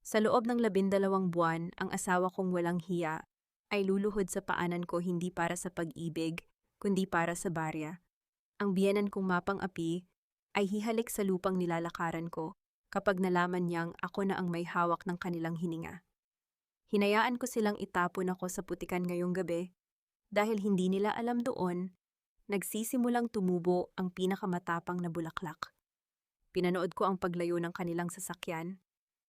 Sa loob ng 12 buwan, ang asawa kong walang hiya ay luluhod sa paanan ko hindi para sa pag-ibig, kundi para sa barya. Ang biyenan kong mapang-api ay hihalik sa lupang nilalakaran ko kapag nalaman niyang ako na ang may hawak ng kanilang hininga. Hinayaan ko silang itapon ako sa putikan ngayong gabi dahil hindi nila alam doon, nagsisimulang tumubo ang pinakamatapang na bulaklak. Pinanood ko ang paglayo ng kanilang sasakyan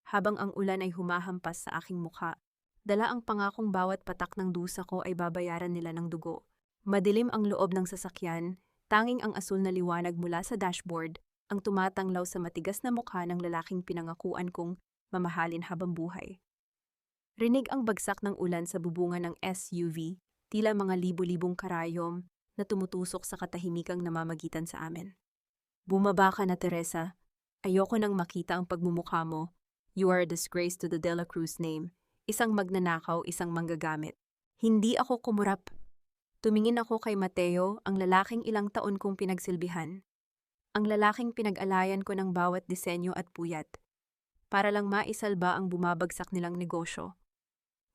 habang ang ulan ay humahampas sa aking mukha. Dala ang pangakong bawat patak ng dusa ko ay babayaran nila ng dugo. Madilim ang loob ng sasakyan, tanging ang asul na liwanag mula sa dashboard ang tumatanglaw sa matigas na mukha ng lalaking pinangakuan kong mamahalin habang buhay. Rinig ang bagsak ng ulan sa bubungan ng SUV, tila mga libu-libong karayom na tumutusok sa katahimikang namamagitan sa amin. Bumaba ka na, Teresa. Ayoko nang makita ang pagmumukha mo. You are a disgrace to the De La Cruz name. Isang magnanakaw, isang manggagamit. Hindi ako kumurap. Tumingin ako kay Mateo, ang lalaking ilang taon kong pinagsilbihan. Ang lalaking pinag-alayan ko ng bawat disenyo at puyat. Para lang maisalba ang bumabagsak nilang negosyo.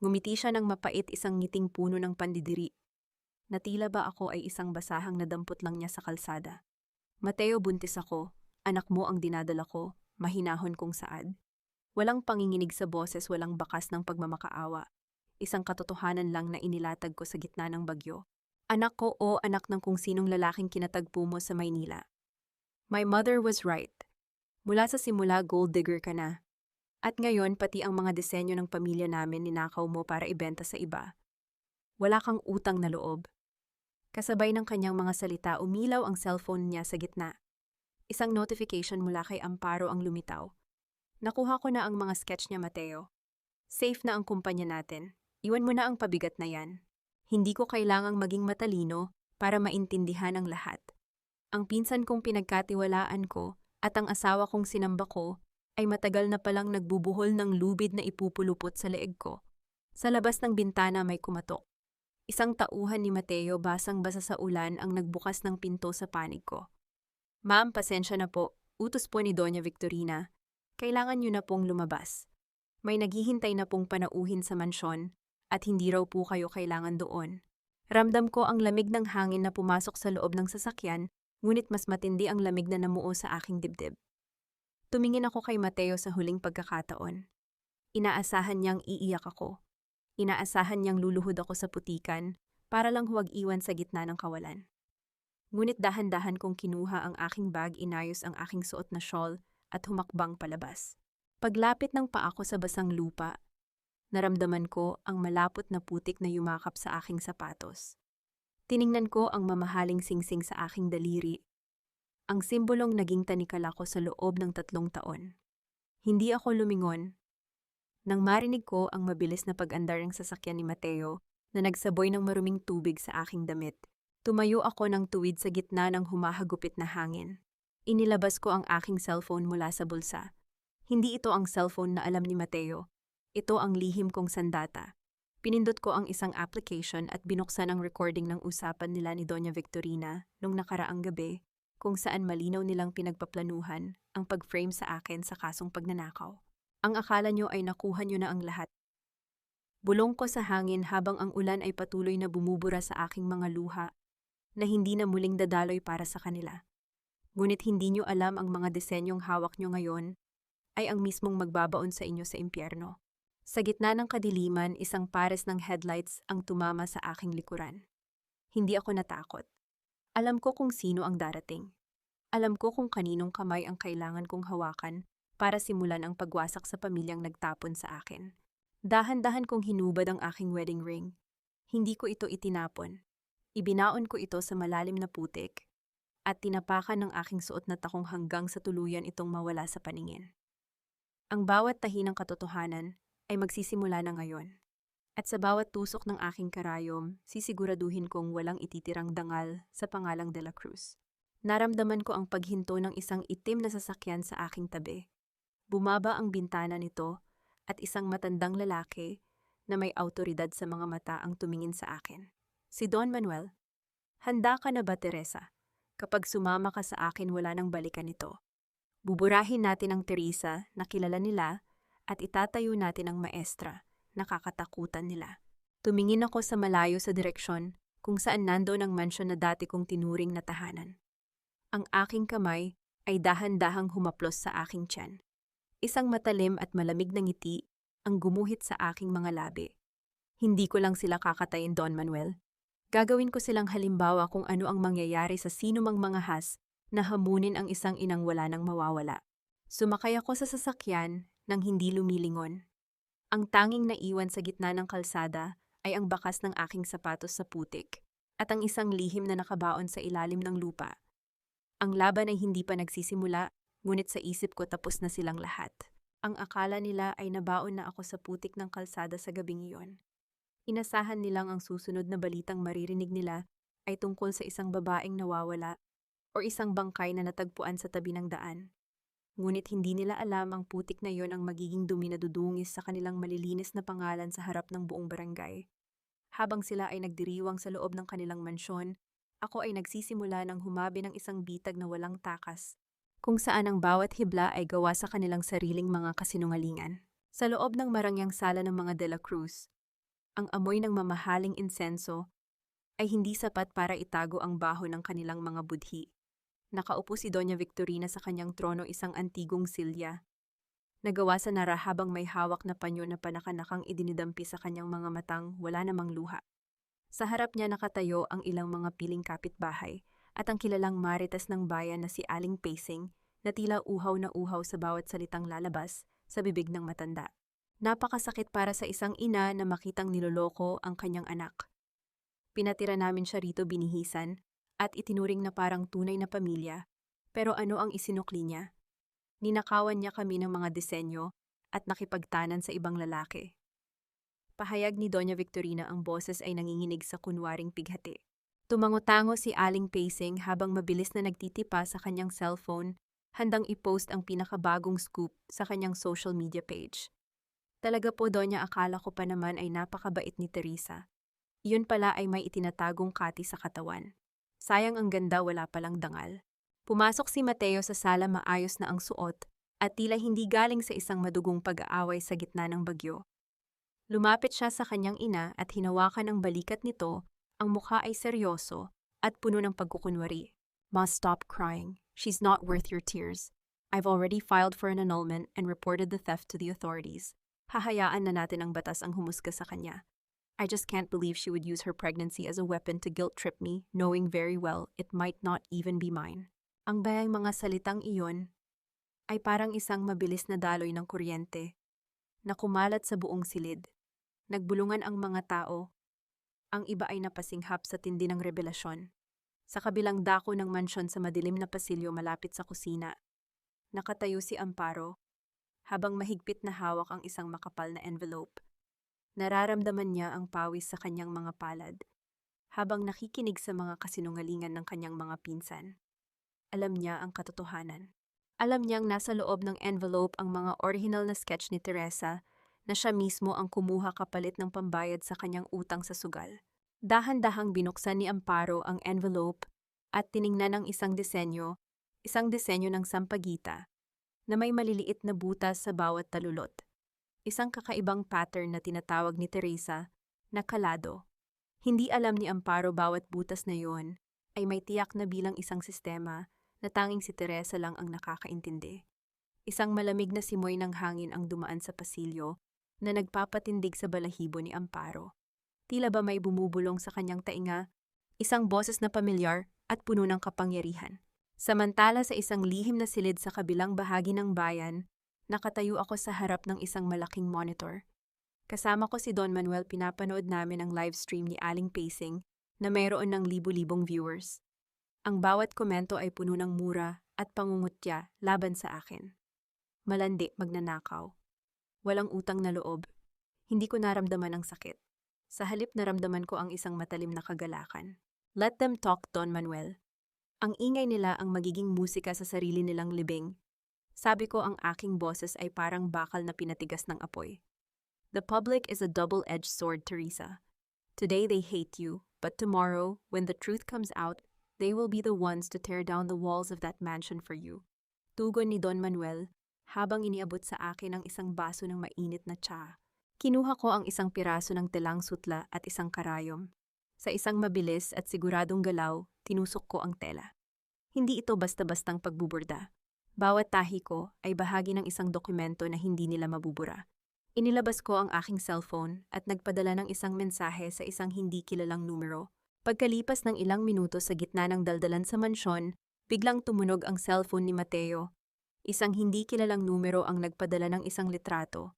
Ngumiti siya ng mapait, isang ngiting puno ng pandidiri. Natila ba ako ay isang basahang nadampot lang niya sa kalsada. Mateo, buntis ako. Anak mo ang dinadala ko. Mahinahon kong saad. Walang panginginig sa boses, walang bakas ng pagmamakaawa. Isang katotohanan lang na inilatag ko sa gitna ng bagyo. Anak ko o anak ng kung sinong lalaking kinatagpo mo sa Maynila. My mother was right. Mula sa simula, gold digger ka na. At ngayon, pati ang mga disenyo ng pamilya namin ninakaw mo para ibenta sa iba. Wala kang utang na loob. Kasabay ng kanyang mga salita, umilaw ang cellphone niya sa gitna. Isang notification mula kay Amparo ang lumitaw. Nakuha ko na ang mga sketch niya, Mateo. Safe na ang kumpanya natin. Iwan mo na ang pabigat na yan. Hindi ko kailangang maging matalino para maintindihan ang lahat. Ang pinsan kong pinagkatiwalaan ko at ang asawa kong sinamba ko ay matagal na palang nagbubuhol ng lubid na ipupulupot sa leeg ko. Sa labas ng bintana may kumatok. Isang tauhan ni Mateo, basang-basa sa ulan, ang nagbukas ng pinto sa panig ko. Ma'am, pasensya na po. Utos po ni Doña Victorina. Kailangan niyo na pong lumabas. May naghihintay na pong panauhin sa mansyon at hindi raw po kayo kailangan doon. Ramdam ko ang lamig ng hangin na pumasok sa loob ng sasakyan, ngunit mas matindi ang lamig na namuo sa aking dibdib. Tumingin ako kay Mateo sa huling pagkakataon. Inaasahan niyang iiyak ako. Inaasahan niyang luluhod ako sa putikan para lang huwag iwan sa gitna ng kawalan. Ngunit dahan-dahan kong kinuha ang aking bag, inayos ang aking suot na shawl at humakbang palabas. Paglapit ng paa ko sa basang lupa, naramdaman ko ang malapot na putik na yumakap sa aking sapatos. Tiningnan ko ang mamahaling singsing sa aking daliri, ang simbolong naging tanikala ko sa loob ng 3 taon. Hindi ako lumingon. Nang marinig ko ang mabilis na pag-andar ng sasakyan ni Mateo na nagsaboy ng maruming tubig sa aking damit, tumayo ako ng tuwid sa gitna ng humahagupit na hangin. Inilabas ko ang aking cellphone mula sa bulsa. Hindi ito ang cellphone na alam ni Mateo. Ito ang lihim kong sandata. Pinindot ko ang isang application at binuksan ang recording ng usapan nila ni Doña Victorina nung nakaraang gabi, kung saan malinaw nilang pinagpaplanuhan ang pag-frame sa akin sa kasong pagnanakaw. Ang akala nyo ay nakuha nyo na ang lahat. Bulong ko sa hangin habang ang ulan ay patuloy na bumubura sa aking mga luha na hindi na muling dadaloy para sa kanila. Ngunit hindi nyo alam, ang mga disenyong hawak nyo ngayon ay ang mismong magbabaon sa inyo sa impyerno. Sa gitna ng kadiliman, isang pares ng headlights ang tumama sa aking likuran. Hindi ako natakot. Alam ko kung sino ang darating. Alam ko kung kaninong kamay ang kailangan kong hawakan para simulan ang pagwasak sa pamilyang nagtapon sa akin. Dahan-dahan kong hinubad ang aking wedding ring. Hindi ko ito itinapon. Ibinaon ko ito sa malalim na putik at tinapakan ng aking suot na takong hanggang sa tuluyan itong mawala sa paningin. Ang bawat tahi ng katotohanan ay magsisimula na ngayon. At sa bawat tusok ng aking karayom, sisiguraduhin kong walang ititirang dangal sa pangalang De La Cruz. Naramdaman ko ang paghinto ng isang itim na sasakyan sa aking tabi. Bumaba ang bintana nito at isang matandang lalaki na may awtoridad sa mga mata ang tumingin sa akin. Si Don Manuel. Handa ka na ba, Teresa? Kapag sumama ka sa akin, wala nang balikan ito. Buburahin natin ang Teresa na kilala nila at itatayo natin ang maestra, nakakatakutan nila. Tumingin ako sa malayo sa direksyon kung saan nandoon ang mansyon na dati kong tinuring na tahanan. Ang aking kamay ay dahan-dahang humaplos sa aking tiyan. Isang matalim at malamig na ngiti ang gumuhit sa aking mga labi. Hindi ko lang sila kakatayin, Don Manuel. Gagawin ko silang halimbawa kung ano ang mangyayari sa sinumang mga has na hamunin ang isang inang wala nang mawawala. Sumakay ako sa sasakyan nang hindi lumilingon. Ang tanging naiwan sa gitna ng kalsada ay ang bakas ng aking sapatos sa putik at ang isang lihim na nakabaon sa ilalim ng lupa. Ang laban ay hindi pa nagsisimula, ngunit sa isip ko tapos na silang lahat. Ang akala nila ay nabaon na ako sa putik ng kalsada sa gabing iyon. Inasahan nilang ang susunod na balitang maririnig nila ay tungkol sa isang babaeng nawawala o isang bangkay na natagpuan sa tabi ng daan. Ngunit hindi nila alam ang putik na iyon ang magiging dumi na dudungis sa kanilang malilinis na pangalan sa harap ng buong barangay. Habang sila ay nagdiriwang sa loob ng kanilang mansyon, ako ay nagsisimula ng humabi ng isang bitag na walang takas, kung saan ang bawat hibla ay gawa sa kanilang sariling mga kasinungalingan. Sa loob ng marangyang sala ng mga De La Cruz, ang amoy ng mamahaling insenso ay hindi sapat para itago ang baho ng kanilang mga budhi. Nakaupo si Doña Victorina sa kanyang trono, isang antigong silya. Nagawa sa nara habang may hawak na panyo na panakanakang idinidampi sa kanyang mga matang wala namang luha. Sa harap niya nakatayo ang ilang mga piling kapitbahay at ang kilalang marites ng bayan na si Aling Pacing na tila uhaw na uhaw sa bawat salitang lalabas sa bibig ng matanda. Napakasakit para sa isang ina na makitang niloloko ang kanyang anak. Pinatira namin siya rito binihisan at itinuring na parang tunay na pamilya, pero ano ang isinukli niya? Ninakawan niya kami ng mga disenyo at nakipagtanan sa ibang lalaki. Pahayag ni Doña Victorina, ang boses ay nanginginig sa kunwaring pighati. Tumango-tango si Aling Pacing habang mabilis na nagtitipa sa kanyang cellphone, handang i-post ang pinakabagong scoop sa kanyang social media page. Talaga po, Doña, akala ko pa naman ay napakabait ni Teresa. Iyon pala ay may itinatagong kati sa katawan. Sayang ang ganda, wala palang dangal. Pumasok si Mateo sa sala, maayos na ang suot at tila hindi galing sa isang madugong pag-aaway sa gitna ng bagyo. Lumapit siya sa kanyang ina at hinawakan ang balikat nito, ang mukha ay seryoso at puno ng pagkukunwari. Ma, stop crying. She's not worth your tears. I've already filed for an annulment and reported the theft to the authorities. Hahayaan na natin ang batas ang humusga sa kanya. I just can't believe she would use her pregnancy as a weapon to guilt-trip me, knowing very well it might not even be mine. Ang bayang mga salitang iyon ay parang isang mabilis na daloy ng kuryente na kumalat sa buong silid. Nagbulungan ang mga tao. Ang iba ay napasinghap sa tindi ng rebelasyon. Sa kabilang dako ng mansyon sa madilim na pasilyo malapit sa kusina, nakatayo si Amparo habang mahigpit na hawak ang isang makapal na envelope. Nararamdaman niya ang pawis sa kanyang mga palad habang nakikinig sa mga kasinungalingan ng kanyang mga pinsan. Alam niya ang katotohanan. Alam niyang nasa loob ng envelope ang mga original na sketch ni Teresa na siya mismo ang kumuha kapalit ng pambayad sa kanyang utang sa sugal. Dahan-dahang binuksan ni Amparo ang envelope at tiningnan ang isang disenyo ng sampagita na may maliliit na butas sa bawat talulot. Isang kakaibang pattern na tinatawag ni Teresa na kalado. Hindi alam ni Amparo bawat butas na yon ay may tiyak na bilang isang sistema na tanging si Teresa lang ang nakakaintindi. Isang malamig na simoy ng hangin ang dumaan sa pasilyo na nagpapatindig sa balahibo ni Amparo. Tila ba may bumubulong sa kanyang tainga, isang boses na pamilyar at puno ng kapangyarihan. Samantala sa isang lihim na silid sa kabilang bahagi ng bayan, nakatayo ako sa harap ng isang malaking monitor. Kasama ko si Don Manuel, pinapanood namin ang live stream ni Aling Pacing na mayroon ng libu-libong viewers. Ang bawat komento ay puno ng mura at pangungutya laban sa akin. Malandi, magnanakaw. Walang utang na loob. Hindi ko naramdaman ang sakit. Sa halip naramdaman ko ang isang matalim na kagalakan. Let them talk, Don Manuel. Ang ingay nila ang magiging musika sa sarili nilang libing. Sabi ko, ang aking boses ay parang bakal na pinatigas ng apoy. The public is a double-edged sword, Teresa. Today they hate you, but tomorrow, when the truth comes out, they will be the ones to tear down the walls of that mansion for you. Tugon ni Don Manuel habang iniabot sa akin ang isang baso ng mainit na tsa. Kinuha ko ang isang piraso ng telang sutla at isang karayom. Sa isang mabilis at siguradong galaw, tinusok ko ang tela. Hindi ito basta-bastang pagbuburda. Bawat tahi ko ay bahagi ng isang dokumento na hindi nila mabubura. Inilabas ko ang aking cellphone at nagpadala ng isang mensahe sa isang hindi kilalang numero. Pagkalipas ng ilang minuto sa gitna ng daldalan sa mansyon, biglang tumunog ang cellphone ni Mateo. Isang hindi kilalang numero ang nagpadala ng isang litrato.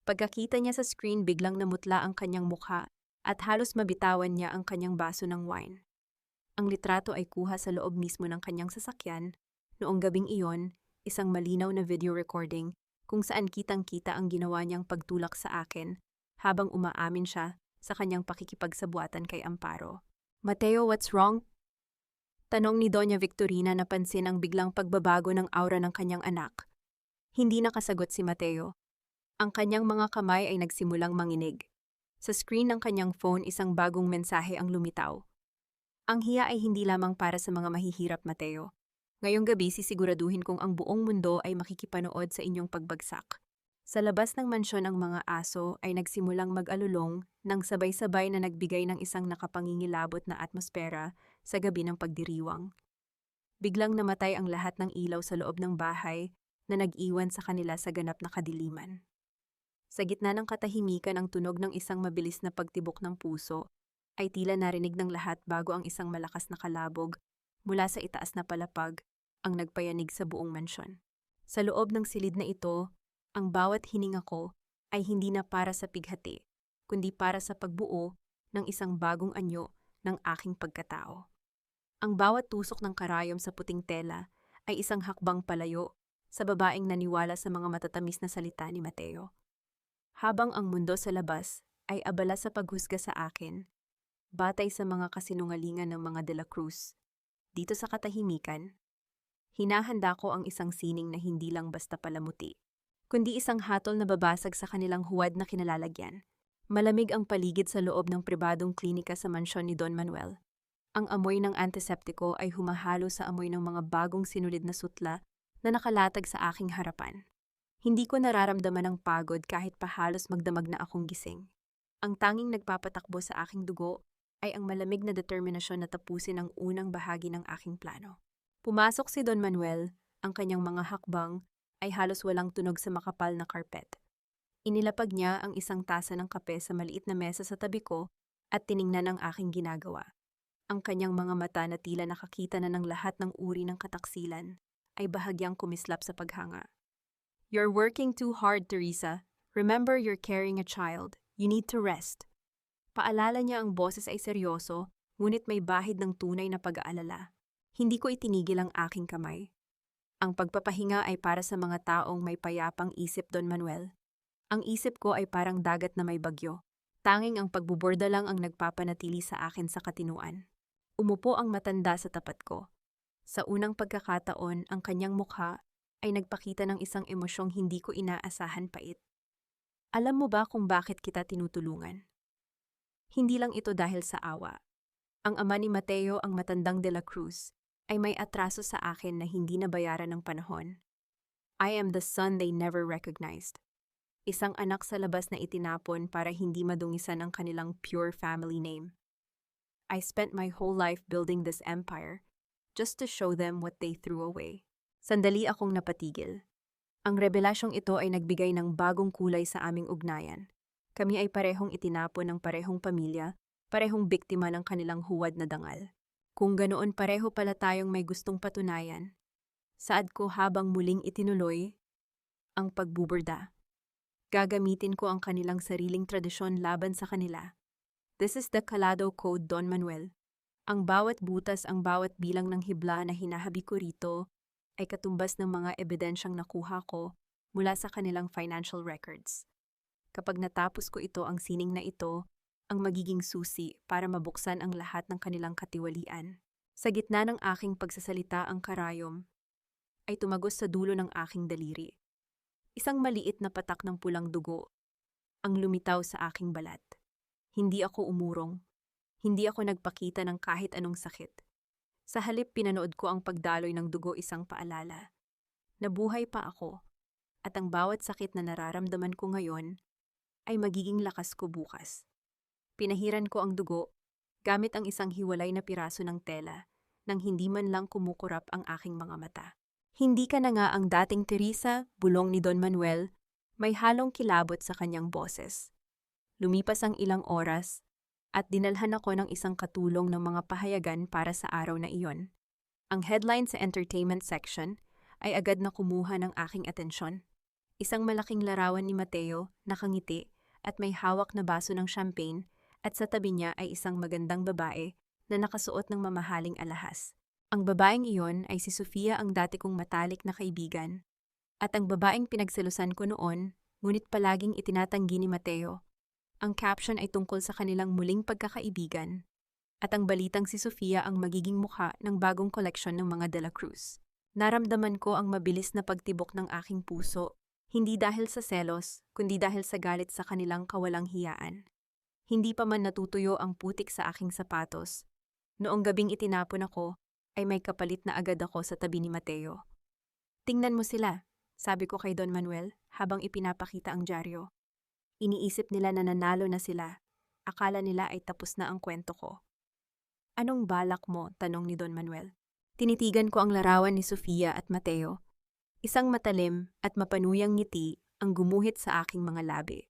Pagkakita niya sa screen, biglang namutla ang kanyang mukha at halos mabitawan niya ang kanyang baso ng wine. Ang litrato ay kuha sa loob mismo ng kanyang sasakyan. Noong gabing iyon, isang malinaw na video recording kung saan kitang-kita ang ginawa niyang pagtulak sa akin habang umaamin siya sa kanyang pakikipagsabuatan kay Amparo. "Mateo, what's wrong?" Tanong ni Doña Victorina, napansin ang biglang pagbabago ng aura ng kanyang anak. Hindi nakasagot si Mateo. Ang kanyang mga kamay ay nagsimulang manginig. Sa screen ng kanyang phone, isang bagong mensahe ang lumitaw. "Ang hiya ay hindi lamang para sa mga mahihirap, Mateo. Ngayong gabi sisiguraduhin kong ang buong mundo ay makikipanood sa inyong pagbagsak." Sa labas ng mansyon, ang mga aso ay nagsimulang mag-alulong nang sabay-sabay na nagbigay ng isang nakapangingilabot na atmosfera sa gabi ng pagdiriwang. Biglang namatay ang lahat ng ilaw sa loob ng bahay na nag-iwan sa kanila sa ganap na kadiliman. Sa gitna ng katahimikan, ang tunog ng isang mabilis na pagtibok ng puso ay tila narinig ng lahat bago ang isang malakas na kalabog mula sa itaas na palapag ang nagpayanig sa buong mansyon. Sa loob ng silid na ito, ang bawat hininga ko ay hindi na para sa pighati, kundi para sa pagbuo ng isang bagong anyo ng aking pagkatao. Ang bawat tusok ng karayom sa puting tela ay isang hakbang palayo sa babaeng naniwala sa mga matatamis na salita ni Mateo. Habang ang mundo sa labas ay abala sa paghusga sa akin, batay sa mga kasinungalingan ng mga De La Cruz, dito sa katahimikan, hinahanda ko ang isang sining na hindi lang basta palamuti, kundi isang hatol na babasag sa kanilang huwad na kinalalagyan. Malamig ang paligid sa loob ng pribadong klinika sa mansyon ni Don Manuel. Ang amoy ng antiseptiko ay humahalo sa amoy ng mga bagong sinulid na sutla na nakalatag sa aking harapan. Hindi ko nararamdaman ang pagod kahit pa halos magdamag na akong gising. Ang tanging nagpapatakbo sa aking dugo ay ang malamig na determinasyon na tapusin ang unang bahagi ng aking plano. Pumasok si Don Manuel, ang kanyang mga hakbang ay halos walang tunog sa makapal na karpet. Inilapag niya ang isang tasa ng kape sa maliit na mesa sa tabi ko at tiningnan ang aking ginagawa. Ang kanyang mga mata na tila nakakita na ng lahat ng uri ng kataksilan ay bahagyang kumislap sa paghanga. "You're working too hard, Teresa. Remember, you're carrying a child. You need to rest." Paalala niya, ang boses ay seryoso, ngunit may bahid ng tunay na pag-aalala. Hindi ko itinigil ang aking kamay. Ang pagpapahinga ay para sa mga taong may payapang isip, Don Manuel. Ang isip ko ay parang dagat na may bagyo. Tanging ang pagbuborda lang ang nagpapanatili sa akin sa katinuan. Umupo ang matanda sa tapat ko. Sa unang pagkakataon, ang kanyang mukha ay nagpakita ng isang emosyong hindi ko inaasahan, pait. "Alam mo ba kung bakit kita tinutulungan? Hindi lang ito dahil sa awa. Ang ama ni Mateo, ang matandang De La Cruz, ay may atraso sa akin na hindi nabayaran ng panahon. I am the son they never recognized. Isang anak sa labas na itinapon para hindi madungisan ang kanilang pure family name. I spent my whole life building this empire just to show them what they threw away." Sandali akong napatigil. Ang revelasyong ito ay nagbigay ng bagong kulay sa aming ugnayan. Kami ay parehong itinapon ng parehong pamilya, parehong biktima ng kanilang huwad na dangal. Kung ganoon, pareho pala tayong may gustong patunayan. Saad ko habang muling itinuloy ang pagbuburda. Gagamitin ko ang kanilang sariling tradisyon laban sa kanila. This is the Calado Code, Don Manuel. Ang bawat butas, ang bawat bilang ng hibla na hinahabi ko rito ay katumbas ng mga ebidensyang nakuha ko mula sa kanilang financial records. Kapag natapos ko ito, ang sining na ito ang magiging susi para mabuksan ang lahat ng kanilang katiwalian. Sa gitna ng aking pagsasalita, ang karayom ay tumagos sa dulo ng aking daliri. Isang maliit na patak ng pulang dugo ang lumitaw sa aking balat. Hindi ako umurong. Hindi ako nagpakita ng kahit anong sakit. Sa halip, pinanood ko ang pagdaloy ng dugo, isang paalala. Nabuhay pa ako. At ang bawat sakit na nararamdaman ko ngayon ay magiging lakas ko bukas. Pinahiran ko ang dugo gamit ang isang hiwalay na piraso ng tela nang hindi man lang kumukurap ang aking mga mata. Hindi ka na nga ang dating Teresa, bulong ni Don Manuel, may halong kilabot sa kanyang boses. Lumipas ang ilang oras at dinalhan ako ng isang katulong ng mga pahayagan para sa araw na iyon. Ang headline sa entertainment section ay agad na kumuha ng aking atensyon. Isang malaking larawan ni Mateo, nakangiti at may hawak na baso ng champagne at sa tabi niya ay isang magandang babae na nakasuot ng mamahaling alahas. Ang babaeng iyon ay si Sofia, ang dati kong matalik na kaibigan. At ang babaeng pinagselusan ko noon, ngunit palaging itinatanggi ni Mateo. Ang caption ay tungkol sa kanilang muling pagkakaibigan. At ang balitang si Sofia ang magiging mukha ng bagong koleksyon ng mga De La Cruz. Naramdaman ko ang mabilis na pagtibok ng aking puso, hindi dahil sa selos, kundi dahil sa galit sa kanilang kawalang hiyaan. Hindi pa man natutuyo ang putik sa aking sapatos. Noong gabing itinapon ako, ay may kapalit na agad ako sa tabi ni Mateo. Tingnan mo sila, sabi ko kay Don Manuel habang ipinapakita ang dyaryo. Iniisip nila na nanalo na sila. Akala nila ay tapos na ang kwento ko. Anong balak mo? Tanong ni Don Manuel. Tinitigan ko ang larawan ni Sofia at Mateo. Isang matalim at mapanuyang ngiti ang gumuhit sa aking mga labi.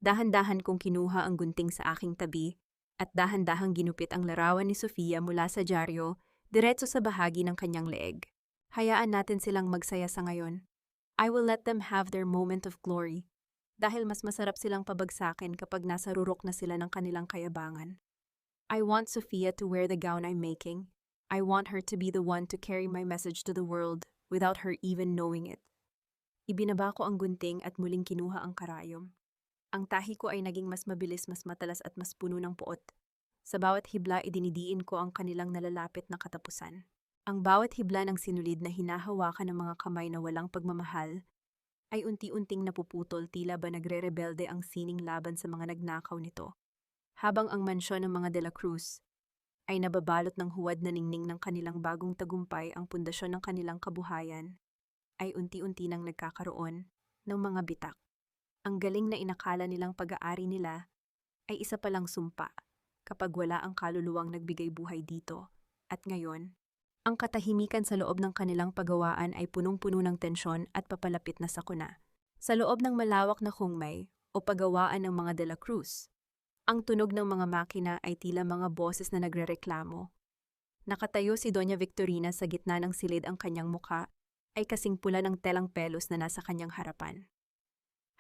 Dahan-dahan kong kinuha ang gunting sa aking tabi at dahan-dahang ginupit ang larawan ni Sofia mula sa dyaryo diretso sa bahagi ng kanyang leeg. Hayaan natin silang magsaya sa ngayon. I will let them have their moment of glory. Dahil mas masarap silang pabagsakin kapag nasa rurok na sila ng kanilang kayabangan. I want Sofia to wear the gown I'm making. I want her to be the one to carry my message to the world without her even knowing it. Ibinaba ko ang gunting at muling kinuha ang karayom. Ang tahi ko ay naging mas mabilis, mas matalas at mas puno ng puot. Sa bawat hibla, idinidiin ko ang kanilang nalalapit na katapusan. Ang bawat hibla ng sinulid na hinahawakan ng mga kamay na walang pagmamahal ay unti-unting napuputol, tila ba nagre-rebelde ang sining laban sa mga nagnakaw nito. Habang ang mansyon ng mga De La Cruz ay nababalot ng huwad na ningning ng kanilang bagong tagumpay, ang pundasyon ng kanilang kabuhayan ay unti-unti nang nagkakaroon ng mga bitak. Ang galing na inakala nilang pag-aari nila ay isa palang sumpa kapag wala ang kaluluwang nagbigay buhay dito. At ngayon, ang katahimikan sa loob ng kanilang paggawaan ay punong-puno ng tensyon at papalapit na sakuna. Sa loob ng malawak na hungmay o paggawaan ng mga De La Cruz, ang tunog ng mga makina ay tila mga boses na nagrereklamo. Nakatayo si Doña Victorina sa gitna ng silid, ang kanyang mukha ay kasing pula ng telang pelos na nasa kanyang harapan.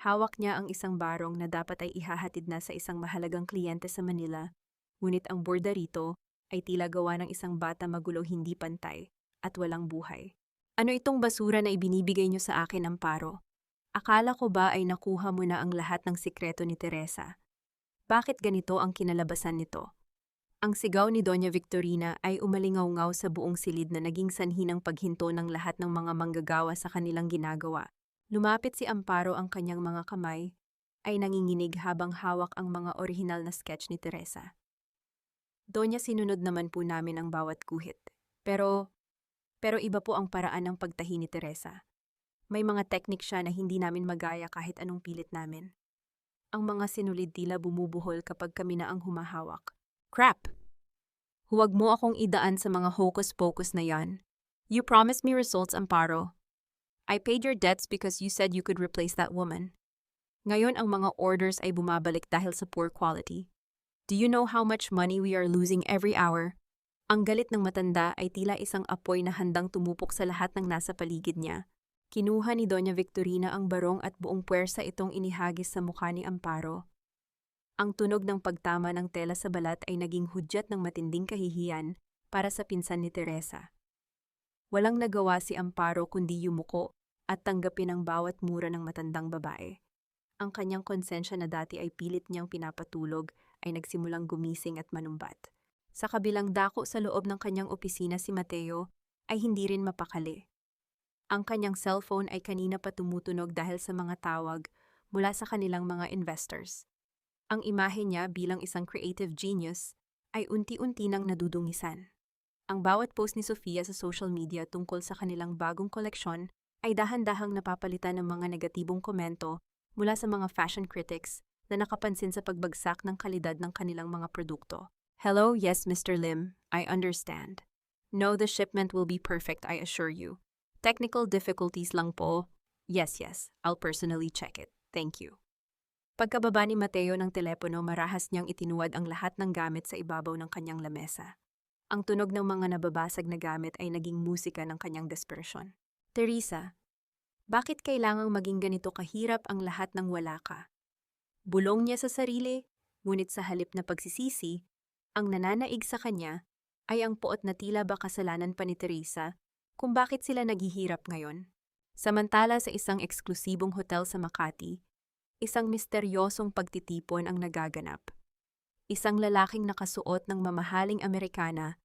Hawak niya ang isang barong na dapat ay ihahatid na sa isang mahalagang kliyente sa Manila, ngunit ang borda rito ay tila gawa ng isang bata, magulo, hindi pantay, at walang buhay. Ano itong basura na ibinibigay niyo sa akin, Amparo? Akala ko ba ay nakuha mo na ang lahat ng sikreto ni Teresa? Bakit ganito ang kinalabasan nito? Ang sigaw ni Doña Victorina ay umalingaw-ngaw sa buong silid na naging sanhi ng paghinto ng lahat ng mga manggagawa sa kanilang ginagawa. Lumapit si Amparo, ang kanyang mga kamay ay nanginginig habang hawak ang mga orihinal na sketch ni Teresa. Donya, sinunod naman po namin ang bawat guhit. Pero iba po ang paraan ng pagtahi ni Teresa. May mga teknik siya na hindi namin magaya kahit anong pilit namin. Ang mga sinulid tila bumubuhol kapag kami na ang humahawak. Crap! Huwag mo akong idaan sa mga hocus-pocus na yan. You promised me results, Amparo. I paid your debts because you said you could replace that woman. Ngayon ang mga orders ay bumabalik dahil sa poor quality. Do you know how much money we are losing every hour? Ang galit ng matanda ay tila isang apoy na handang tumupok sa lahat ng nasa paligid niya. Kinuha ni Doña Victorina ang barong at buong puwersa itong inihagis sa mukha ni Amparo. Ang tunog ng pagtama ng tela sa balat ay naging hudyat ng matinding kahihiyan para sa pinsan ni Teresa. Walang nagawa si Amparo kundi yumuko at tanggapin ang bawat mura ng matandang babae. Ang kanyang konsensya na dati ay pilit niyang pinapatulog ay nagsimulang gumising at manumbat. Sa kabilang dako sa loob ng kanyang opisina, si Mateo ay hindi rin mapakali. Ang kanyang cellphone ay kanina pa tumutunog dahil sa mga tawag mula sa kanilang mga investors. Ang imahe niya bilang isang creative genius ay unti-unti nang nadudungisan. Ang bawat post ni Sofia sa social media tungkol sa kanilang bagong koleksyon ay dahan-dahang napapalitan ng mga negatibong komento mula sa mga fashion critics na nakapansin sa pagbagsak ng kalidad ng kanilang mga produkto. Hello, yes, Mr. Lim, I understand. No, the shipment will be perfect, I assure you. Technical difficulties lang po. Yes, I'll personally check it. Thank you. Pagkababa ni Mateo ng telepono, marahas niyang itinuwad ang lahat ng gamit sa ibabaw ng kanyang lamesa. Ang tunog ng mga nababasag na gamit ay naging musika ng kanyang desperasyon. Teresa, bakit kailangang maging ganito kahirap ang lahat ng wala ka? Bulong niya sa sarili, ngunit sa halip na pagsisisi, ang nananaig sa kanya ay ang poot na tila ba kasalanan pa ni Teresa kung bakit sila naghihirap ngayon. Samantala sa isang eksklusibong hotel sa Makati, isang misteryosong pagtitipon ang nagaganap. Isang lalaking nakasuot ng mamahaling Amerikana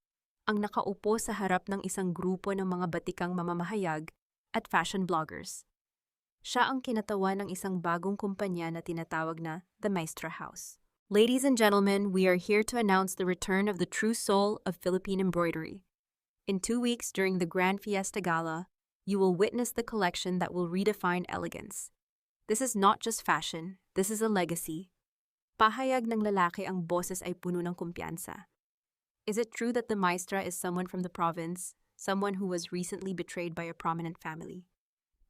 ang nakaupo sa harap ng isang grupo ng mga batikang mamamahayag at fashion bloggers. Siya ang kinatawan ng isang bagong kumpanya na tinatawag na The Maestra House. Ladies and gentlemen, we are here to announce the return of the true soul of Philippine embroidery. In 2 weeks during the Grand Fiesta Gala, you will witness the collection that will redefine elegance. This is not just fashion, this is a legacy. Pahayag ng lalaki, ang boses ay puno ng kumpiyansa. Is it true that the maestra is someone from the province, someone who was recently betrayed by a prominent family?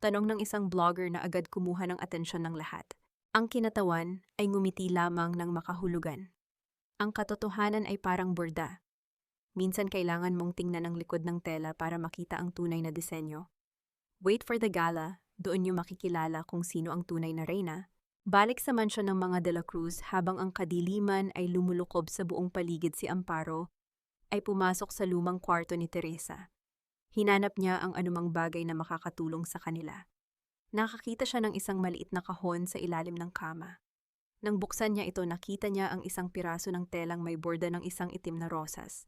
Tanong ng isang blogger na agad kumuha ng atensyon ng lahat. Ang kinatawan ay ngumiti lamang ng makahulugan. Ang katotohanan ay parang borda. Minsan kailangan mong tingnan ang likod ng tela para makita ang tunay na disenyo. Wait for the gala, doon niyo makikilala kung sino ang tunay na reyna. Balik sa mansyon ng mga De La Cruz habang ang kadiliman ay lumulukob sa buong paligid, si Amparo ay pumasok sa lumang kwarto ni Teresa. Hinanap niya ang anumang bagay na makakatulong sa kanila. Nakakita siya ng isang maliit na kahon sa ilalim ng kama. Nang buksan niya ito, nakita niya ang isang piraso ng telang may borda ng isang itim na rosas.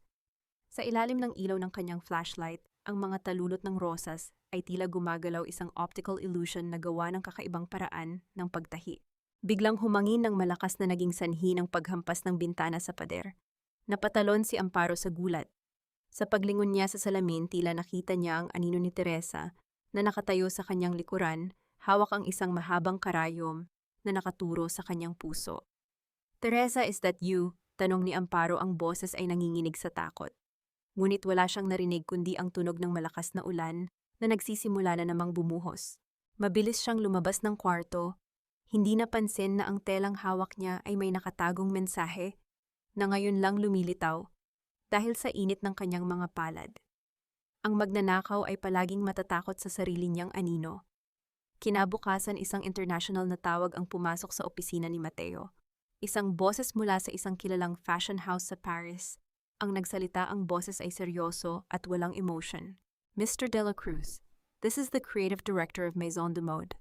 Sa ilalim ng ilaw ng kanyang flashlight, ang mga talulot ng rosas ay tila gumagalaw, isang optical illusion na gawa ng kakaibang paraan ng pagtahi. Biglang humangin ng malakas na naging sanhi ng paghampas ng bintana sa pader. Napatalon si Amparo sa gulat. Sa paglingon niya sa salamin, tila nakita niya ang anino ni Teresa na nakatayo sa kanyang likuran, hawak ang isang mahabang karayom na nakaturo sa kanyang puso. Teresa, is that you? Tanong ni Amparo, ang boses ay nanginginig sa takot. Ngunit wala siyang narinig kundi ang tunog ng malakas na ulan na nagsisimula na namang bumuhos. Mabilis siyang lumabas ng kwarto, hindi napansin na ang telang hawak niya ay may nakatagong mensahe na ngayon lang lumilitaw dahil sa init ng kanyang mga palad. Ang magnanakaw ay palaging matatakot sa sarili niyang anino. Kinabukasan, isang international na tawag ang pumasok sa opisina ni Mateo. Isang boses mula sa isang kilalang fashion house sa Paris. Ang nagsalita, ang boses ay seryoso at walang emotion. Mr. De La Cruz, this is the creative director of Maison de Mode.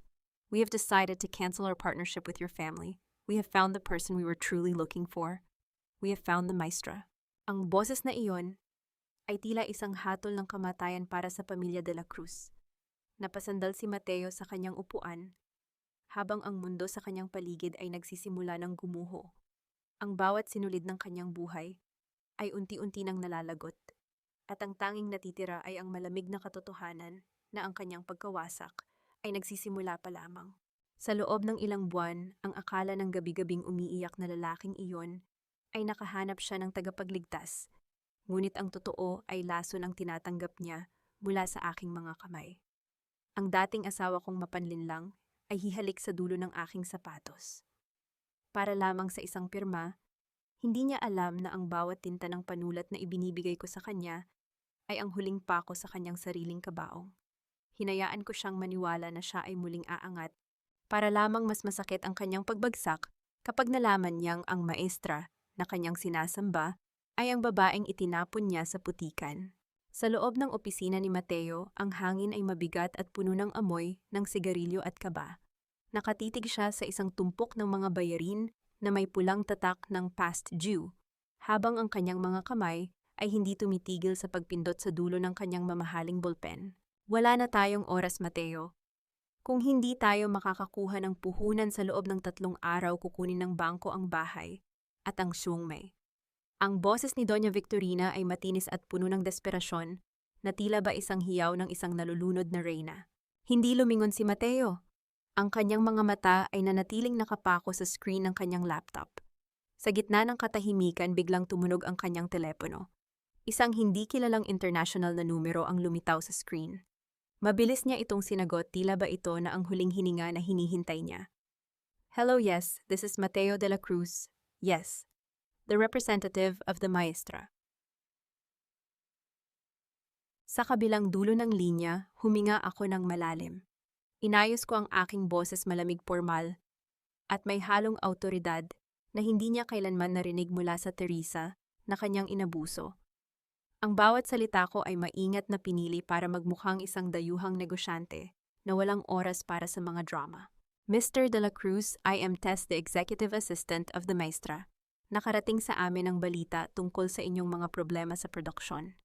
We have decided to cancel our partnership with your family. We have found the person we were truly looking for. We have found the maestra. Ang boses na iyon ay tila isang hatol ng kamatayan para sa pamilya De La Cruz. Napasandal si Mateo sa kanyang upuan, habang ang mundo sa kanyang paligid ay nagsisimula ng gumuho. Ang bawat sinulid ng kanyang buhay ay unti-unti nang nalalagot, at ang tanging natitira ay ang malamig na katotohanan na ang kanyang pagkawasak ay nagsisimula pa lamang. Sa loob ng ilang buwan, ang akala ng gabi-gabing umiiyak na lalaking iyon ay nakahanap siya ng tagapagligtas, ngunit ang totoo ay lason ang tinatanggap niya mula sa aking mga kamay. Ang dating asawa kong mapanlinlang ay hihalik sa dulo ng aking sapatos. Para lamang sa isang pirma, hindi niya alam na ang bawat tinta ng panulat na ibinibigay ko sa kanya ay ang huling pako sa kanyang sariling kabaong. Hinayaan ko siyang maniwala na siya ay muling aangat para lamang mas masakit ang kanyang pagbagsak kapag nalaman niyang ang maestra na kanyang sinasamba ay ang babaeng itinapon niya sa putikan. Sa loob ng opisina ni Mateo, ang hangin ay mabigat at puno ng amoy ng sigarilyo at kaba. Nakatitig siya sa isang tumpok ng mga bayarin na may pulang tatak ng past due, habang ang kanyang mga kamay ay hindi tumitigil sa pagpindot sa dulo ng kanyang mamahaling bolpen. Wala na tayong oras, Mateo. Kung hindi tayo makakakuha ng puhunan sa loob ng 3 araw, kukunin ng bangko ang bahay at ang siyungmay. Ang boses ni Doña Victorina ay matinis at puno ng desperasyon na tila ba isang hiyaw ng isang nalulunod na reyna. Hindi lumingon si Mateo. Ang kanyang mga mata ay nanatiling nakapako sa screen ng kanyang laptop. Sa gitna ng katahimikan, biglang tumunog ang kanyang telepono. Isang hindi kilalang international na numero ang lumitaw sa screen. Mabilis niya itong sinagot, tila ba ito na ang huling hininga na hinihintay niya. Hello, yes, this is Mateo de la Cruz. Yes, the representative of the maestra. Sa kabilang dulo ng linya, huminga ako ng malalim. Inayos ko ang aking boses malamig formal at may halong autoridad na hindi niya kailanman narinig mula sa Teresa na kanyang inabuso. Ang bawat salita ko ay maingat na pinili para magmukhang isang dayuhang negosyante na walang oras para sa mga drama. Mr. De La Cruz, I am Tess, the executive assistant of the maestra. Nakarating sa amin ang balita tungkol sa inyong mga problema sa produksyon.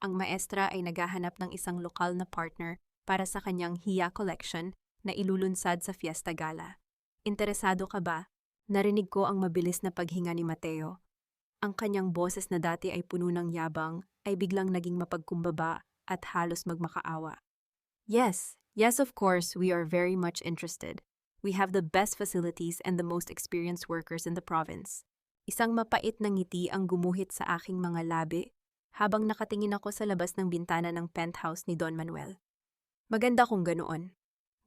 Ang maestra ay naghahanap ng isang lokal na partner para sa kanyang Hiya collection na ilulunsad sa Fiesta Gala. Interesado ka ba? Narinig ko ang mabilis na paghinga ni Mateo. Ang kanyang boses na dati ay puno ng yabang ay biglang naging mapagkumbaba at halos magmakaawa. Yes, of course, we are very much interested. We have the best facilities and the most experienced workers in the province. Isang mapait na ngiti ang gumuhit sa aking mga labi habang nakatingin ako sa labas ng bintana ng penthouse ni Don Manuel. Maganda kung ganoon.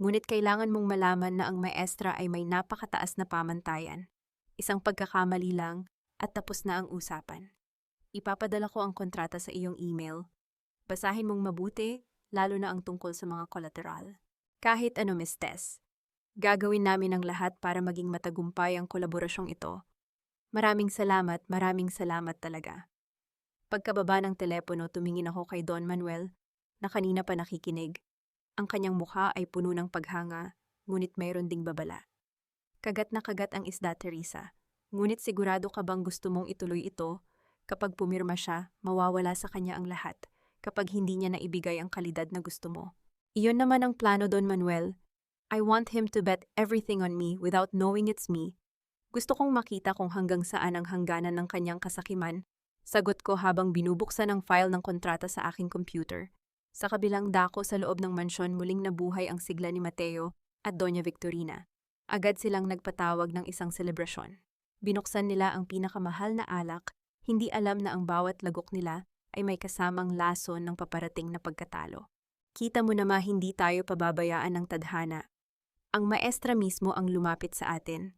Ngunit kailangan mong malaman na ang maestra ay may napakataas na pamantayan. Isang pagkakamali lang at tapos na ang usapan. Ipapadala ko ang kontrata sa iyong email. Basahin mong mabuti, lalo na ang tungkol sa mga collateral. Kahit ano, Miss Tess, gagawin namin ang lahat para maging matagumpay ang kolaborasyong ito. Maraming salamat talaga. Pagkababa ng telepono, tumingin ako kay Don Manuel na kanina pa nakikinig. Ang kanyang mukha ay puno ng paghanga, ngunit mayroon ding babala. Kagat na kagat ang isda, Teresa. Ngunit sigurado ka bang gusto mong ituloy ito? Kapag pumirma siya, mawawala sa kanya ang lahat kapag hindi niya naibigay ang kalidad na gusto mo. Iyon naman ang plano, Don Manuel. I want him to bet everything on me without knowing it's me. Gusto kong makita kung hanggang saan ang hangganan ng kanyang kasakiman. Sagot ko habang binubuksan ang file ng kontrata sa aking computer. Sa kabilang dako sa loob ng mansyon, muling nabuhay ang sigla ni Mateo at Doña Victorina. Agad silang nagpatawag ng isang selebrasyon. Binuksan nila ang pinakamahal na alak. Hindi alam na ang bawat lagok nila ay may kasamang lason ng paparating na pagkatalo. Kita mo naman hindi tayo pababayaan ng tadhana. Ang maestra mismo ang lumapit sa atin.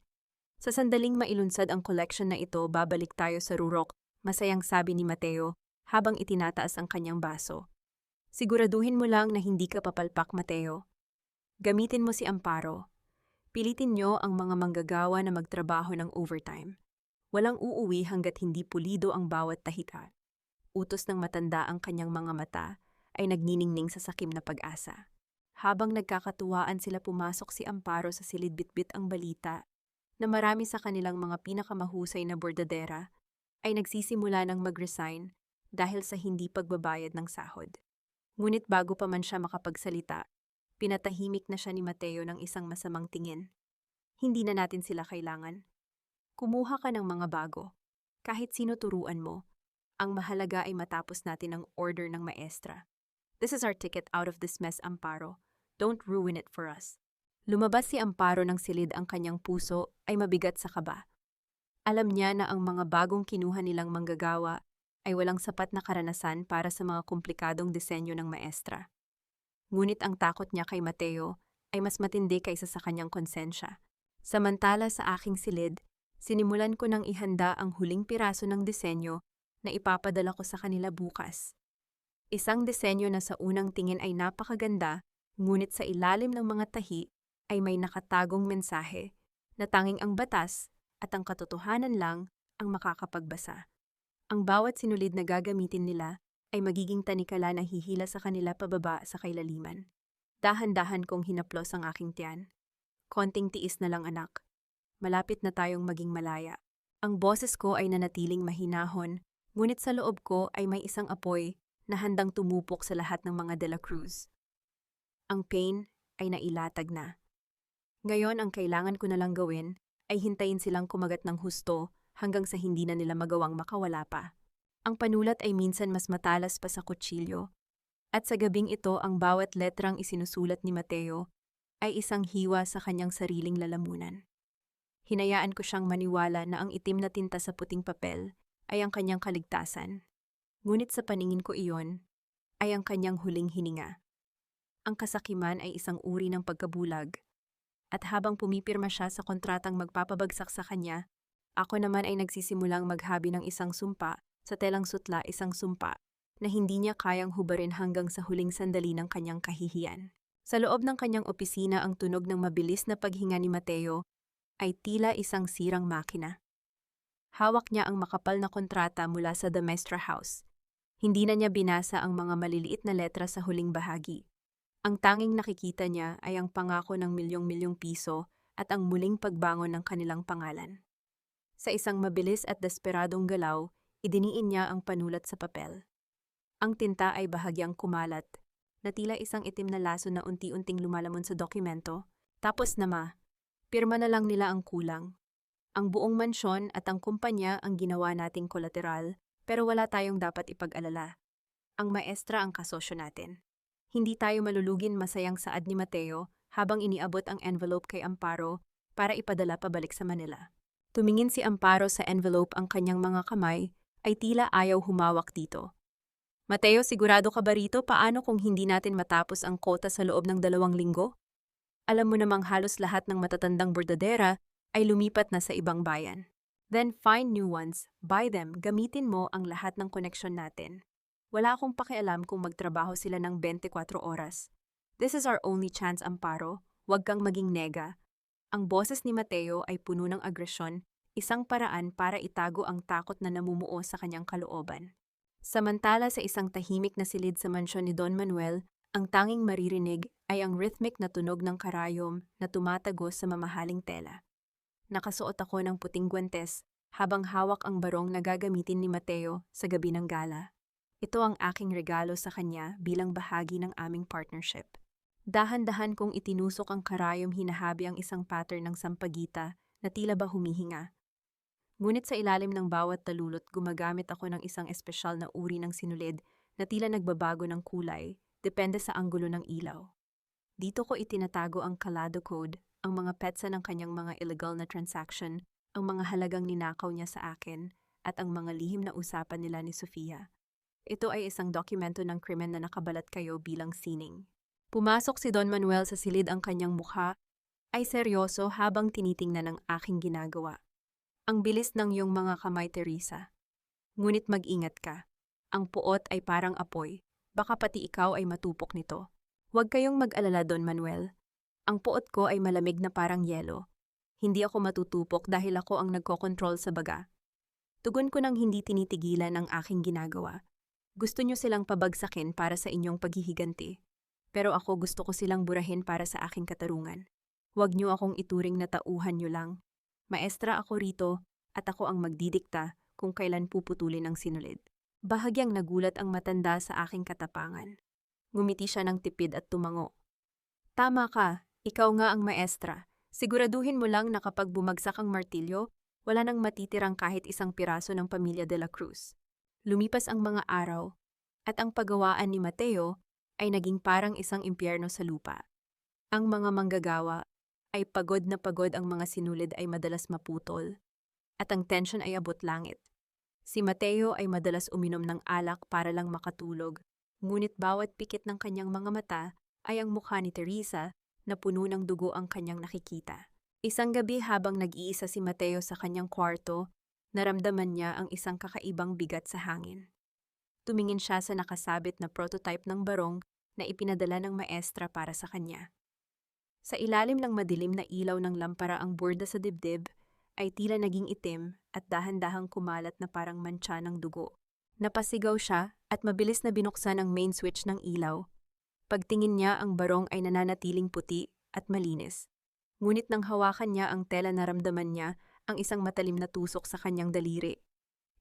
Sa sandaling mailunsad ang collection na ito, babalik tayo sa rurok, masayang sabi ni Mateo habang itinataas ang kanyang baso. Siguraduhin mo lang na hindi ka papalpak, Mateo. Gamitin mo si Amparo. Pilitin niyo ang mga manggagawa na magtrabaho ng overtime. Walang uuwi hanggat hindi pulido ang bawat tahika. Utos ng matanda, ang kanyang mga mata ay nagniningning sa sakim na pag-asa. Habang nagkakatuwaan sila, pumasok si Amparo sa silid, bitbit ang balita na marami sa kanilang mga pinakamahusay na bordadera ay nagsisimula ng mag-resign dahil sa hindi pagbabayad ng sahod. Ngunit bago pa man siya makapagsalita, pinatahimik na siya ni Mateo ng isang masamang tingin. Hindi na natin sila kailangan. Kumuha ka ng mga bago. Kahit sino turuan mo, ang mahalaga ay matapos natin ang order ng maestra. This is our ticket out of this mess, Amparo. Don't ruin it for us. Lumabas si Amparo ng silid, ang kanyang puso ay mabigat sa kaba. Alam niya na ang mga bagong kinuha nilang manggagawa ay walang sapat na karanasan para sa mga komplikadong disenyo ng maestra. Ngunit ang takot niya kay Mateo ay mas matindi kaysa sa kanyang konsensya. Samantala sa aking silid, sinimulan ko nang ihanda ang huling piraso ng disenyo na ipapadala ko sa kanila bukas. Isang disenyo na sa unang tingin ay napakaganda, ngunit sa ilalim ng mga tahi ay may nakatagong mensahe na tanging ang batas at ang katotohanan lang ang makakapagbasa. Ang bawat sinulid na gagamitin nila ay magiging tanikala na hihila sa kanila pababa sa kailaliman. Dahan-dahan kong hinaplos ang aking tiyan. Konting tiis na lang, anak. Malapit na tayong maging malaya. Ang boses ko ay nanatiling mahinahon, ngunit sa loob ko ay may isang apoy na handang tumupok sa lahat ng mga De La Cruz. Ang pain ay nailatag na. Ngayon, ang kailangan ko na lang gawin ay hintayin silang kumagat ng husto hanggang sa hindi na nila magawang makawala pa. Ang panulat ay minsan mas matalas pa sa kutsilyo. At sa gabing ito ang bawat letrang isinusulat ni Mateo ay isang hiwa sa kanyang sariling lalamunan. Hinayaan ko siyang maniwala na ang itim na tinta sa puting papel ay ang kanyang kaligtasan. Ngunit sa paningin ko iyon ay ang kanyang huling hininga. Ang kasakiman ay isang uri ng pagkabulag. At habang pumipirma siya sa kontratang magpapabagsak sa kanya, ako naman ay nagsisimulang maghabi ng isang sumpa sa telang sutla, isang sumpa na hindi niya kayang hubarin hanggang sa huling sandali ng kanyang kahihiyan. Sa loob ng kanyang opisina, ang tunog ng mabilis na paghinga ni Mateo ay tila isang sirang makina. Hawak niya ang makapal na kontrata mula sa The Maestra House. Hindi na niya binasa ang mga maliliit na letra sa huling bahagi. Ang tanging nakikita niya ay ang pangako ng milyong-milyong piso at ang muling pagbangon ng kanilang pangalan. Sa isang mabilis at desperadong galaw, idiniin niya ang panulat sa papel. Ang tinta ay bahagyang kumalat, na tila isang itim na laso na unti-unting lumalamon sa dokumento. Tapos pirma na lang nila ang kulang. Ang buong mansyon at ang kumpanya ang ginawa nating kolateral, pero wala tayong dapat ipag-alala. Ang maestra ang kasosyo natin. Hindi tayo malulugin, masayang saad ni Mateo habang iniabot ang envelope kay Amparo para ipadala pabalik sa Manila. Tumingin si Amparo sa envelope, ang kanyang mga kamay ay tila ayaw humawak dito. Mateo, sigurado ka ba rito? Paano kung hindi natin matapos ang kota sa loob ng 2 linggo? Alam mo namang halos lahat ng matatandang bordadera ay lumipat na sa ibang bayan. Then find new ones, buy them, gamitin mo ang lahat ng koneksyon natin. Wala akong pakialam kung magtrabaho sila ng 24 oras. This is our only chance, Amparo. Huwag kang maging nega. Ang boses ni Mateo ay puno ng agresyon, isang paraan para itago ang takot na namumuo sa kanyang kalooban. Samantala sa isang tahimik na silid sa mansyon ni Don Manuel, ang tanging maririnig ay ang rhythmic na tunog ng karayom na tumatagos sa mamahaling tela. Nakasuot ako ng puting gwentes habang hawak ang barong na gagamitin ni Mateo sa gabi ng gala. Ito ang aking regalo sa kanya bilang bahagi ng aming partnership. Dahan-dahan kong itinusok ang karayom, hinahabi ang isang pattern ng sampagita na tila ba humihinga. Ngunit sa ilalim ng bawat talulot, gumagamit ako ng isang espesyal na uri ng sinulid na tila nagbabago ng kulay, depende sa anggulo ng ilaw. Dito ko itinatago ang Calado Code, ang mga petsa ng kanyang mga illegal na transaction, ang mga halagang ninakaw niya sa akin, at ang mga lihim na usapan nila ni Sofia. Ito ay isang dokumento ng krimen na nakabalat kayo bilang sining. Pumasok si Don Manuel sa silid, ang kanyang mukha ay seryoso habang tinitingnan ang aking ginagawa. Ang bilis ng iyong mga kamay, Teresa. Ngunit mag-ingat ka. Ang puot ay parang apoy. Baka pati ikaw ay matupok nito. Huwag kayong mag-alala, Don Manuel. Ang puot ko ay malamig na parang yelo. Hindi ako matutupok dahil ako ang nagkokontrol sa baga. Tugon ko nang hindi tinitigilan ang aking ginagawa. Gusto nyo silang pabagsakin para sa inyong paghihiganti. Pero ako, gusto ko silang burahin para sa aking katarungan. Huwag nyo akong ituring na tauhan nyo lang. Maestra ako rito at ako ang magdidikta kung kailan puputulin ang sinulid. Bahagyang nagulat ang matanda sa aking katapangan. Ngumiti siya ng tipid at tumango. Tama ka, ikaw nga ang maestra. Siguraduhin mo lang na kapag bumagsak ang martilyo, wala nang matitirang kahit isang piraso ng pamilya de la Cruz. Lumipas ang mga araw, at ang paggawaan ni Mateo ay naging parang isang impyerno sa lupa. Ang mga manggagawa ay pagod na pagod, ang mga sinulid ay madalas maputol, at ang tensyon ay abot langit. Si Mateo ay madalas uminom ng alak para lang makatulog, ngunit bawat pikit ng kanyang mga mata ay ang mukha ni Teresa na puno ng dugo ang kanyang nakikita. Isang gabi habang nag-iisa si Mateo sa kanyang kwarto, naramdaman niya ang isang kakaibang bigat sa hangin. Tumingin siya sa nakasabit na prototype ng barong na ipinadala ng maestra para sa kanya. Sa ilalim ng madilim na ilaw ng lampara, ang borda sa dibdib ay tila naging itim at dahan-dahang kumalat na parang mantsa ng dugo. Napasigaw siya at mabilis na binuksan ang main switch ng ilaw. Pagtingin niya, ang barong ay nananatiling puti at malinis. Ngunit nang hawakan niya ang tela, naramdaman niya ang isang matalim na tusok sa kanyang daliri.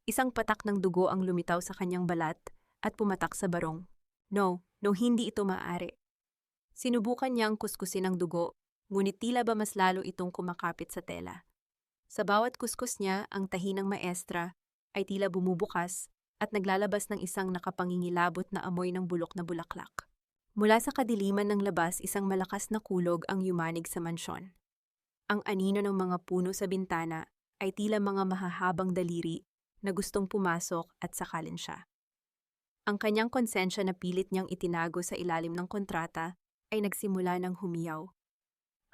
Isang patak ng dugo ang lumitaw sa kanyang balat at pumatak sa barong. No, hindi ito maaari. Sinubukan niyang kuskusin ang dugo, ngunit tila ba mas lalo itong kumakapit sa tela. Sa bawat kuskus niya, ang tahi ng maestra ay tila bumubukas at naglalabas ng isang nakapangingilabot na amoy ng bulok na bulaklak. Mula sa kadiliman ng labas, isang malakas na kulog ang yumanig sa mansyon. Ang anino ng mga puno sa bintana ay tila mga mahahabang daliri na gustong pumasok at sakalin siya. Ang kanyang konsensya na pilit niyang itinago sa ilalim ng kontrata ay nagsimula ng humiyaw.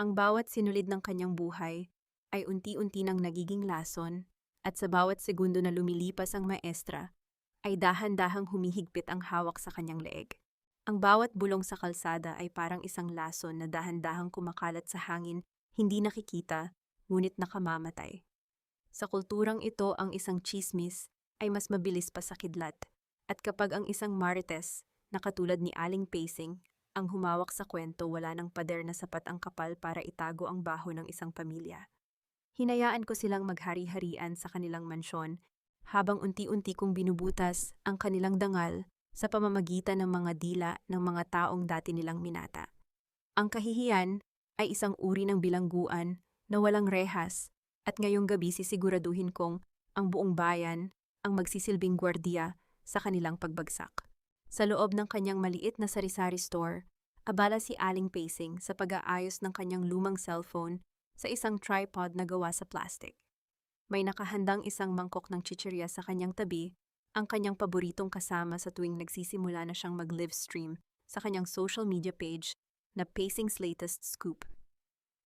Ang bawat sinulid ng kanyang buhay ay unti-unti nang nagiging lason at sa bawat segundo na lumilipas ang maestra ay dahan-dahang humihigpit ang hawak sa kanyang leeg. Ang bawat bulong sa kalsada ay parang isang lason na dahan-dahang kumakalat sa hangin, hindi nakikita, ngunit nakamamatay. Sa kulturang ito, ang isang tsismis ay mas mabilis pa sa kidlat. At kapag ang isang marites, na katulad ni Aling Pacing, ang humawak sa kwento, wala ng pader na sapat ang kapal para itago ang baho ng isang pamilya. Hinayaan ko silang maghari-harian sa kanilang mansyon habang unti-unti kong binubutas ang kanilang dangal sa pamamagitan ng mga dila ng mga taong dati nilang minata. Ang kahihiyan ay isang uri ng bilangguan na walang rehas at ngayong gabi sisiguraduhin kong ang buong bayan ang magsisilbing gwardiya sa kanilang pagbagsak. Sa loob ng kanyang maliit na sari-sari store, abala si Aling Pacing sa pag-aayos ng kanyang lumang cellphone sa isang tripod na gawa sa plastic. May nakahandang isang mangkok ng chichirya sa kanyang tabi, ang kanyang paboritong kasama sa tuwing nagsisimula na siyang mag-live stream sa kanyang social media page na Pacing's Latest Scoop.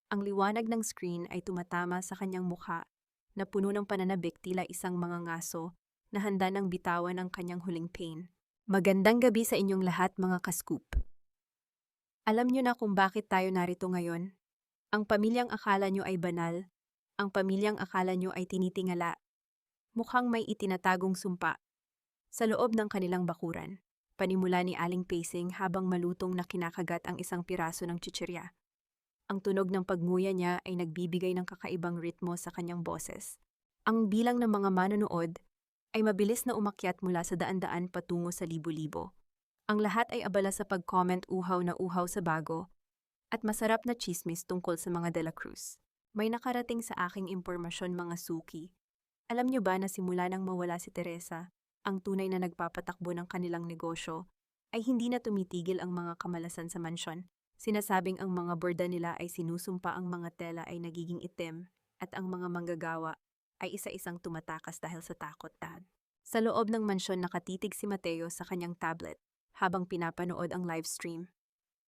Ang liwanag ng screen ay tumatama sa kanyang mukha na puno ng pananabik, tila isang mga ngaso na handa ng bitawan ang kanyang huling pain. Magandang gabi sa inyong lahat, mga ka-scoop. Alam niyo na kung bakit tayo narito ngayon? Ang pamilyang akala niyo ay banal, ang pamilyang akala niyo ay tinitingala. Mukhang may itinatagong sumpa sa loob ng kanilang bakuran. Panimula ni Aling Pacing habang malutong na kinakagat ang isang piraso ng chichirya. Ang tunog ng pagnguya niya ay nagbibigay ng kakaibang ritmo sa kanyang boses. Ang bilang ng mga manonood ay mabilis na umakyat mula sa daan-daan patungo sa libo-libo. Ang lahat ay abala sa pag-comment uhaw na uhaw sa bago at masarap na chismis tungkol sa mga De La Cruz. May nakarating sa aking impormasyon, mga suki. Alam niyo ba na simula nang mawala si Teresa, ang tunay na nagpapatakbo ng kanilang negosyo, ay hindi na tumitigil ang mga kamalasan sa mansyon? Sinasabing ang mga borda nila ay sinusumpa, ang mga tela ay nagiging itim, at ang mga manggagawa ay isa-isang tumatakas dahil sa takot. Sa loob ng mansyon, nakatitig si Mateo sa kanyang tablet habang pinapanood ang live stream.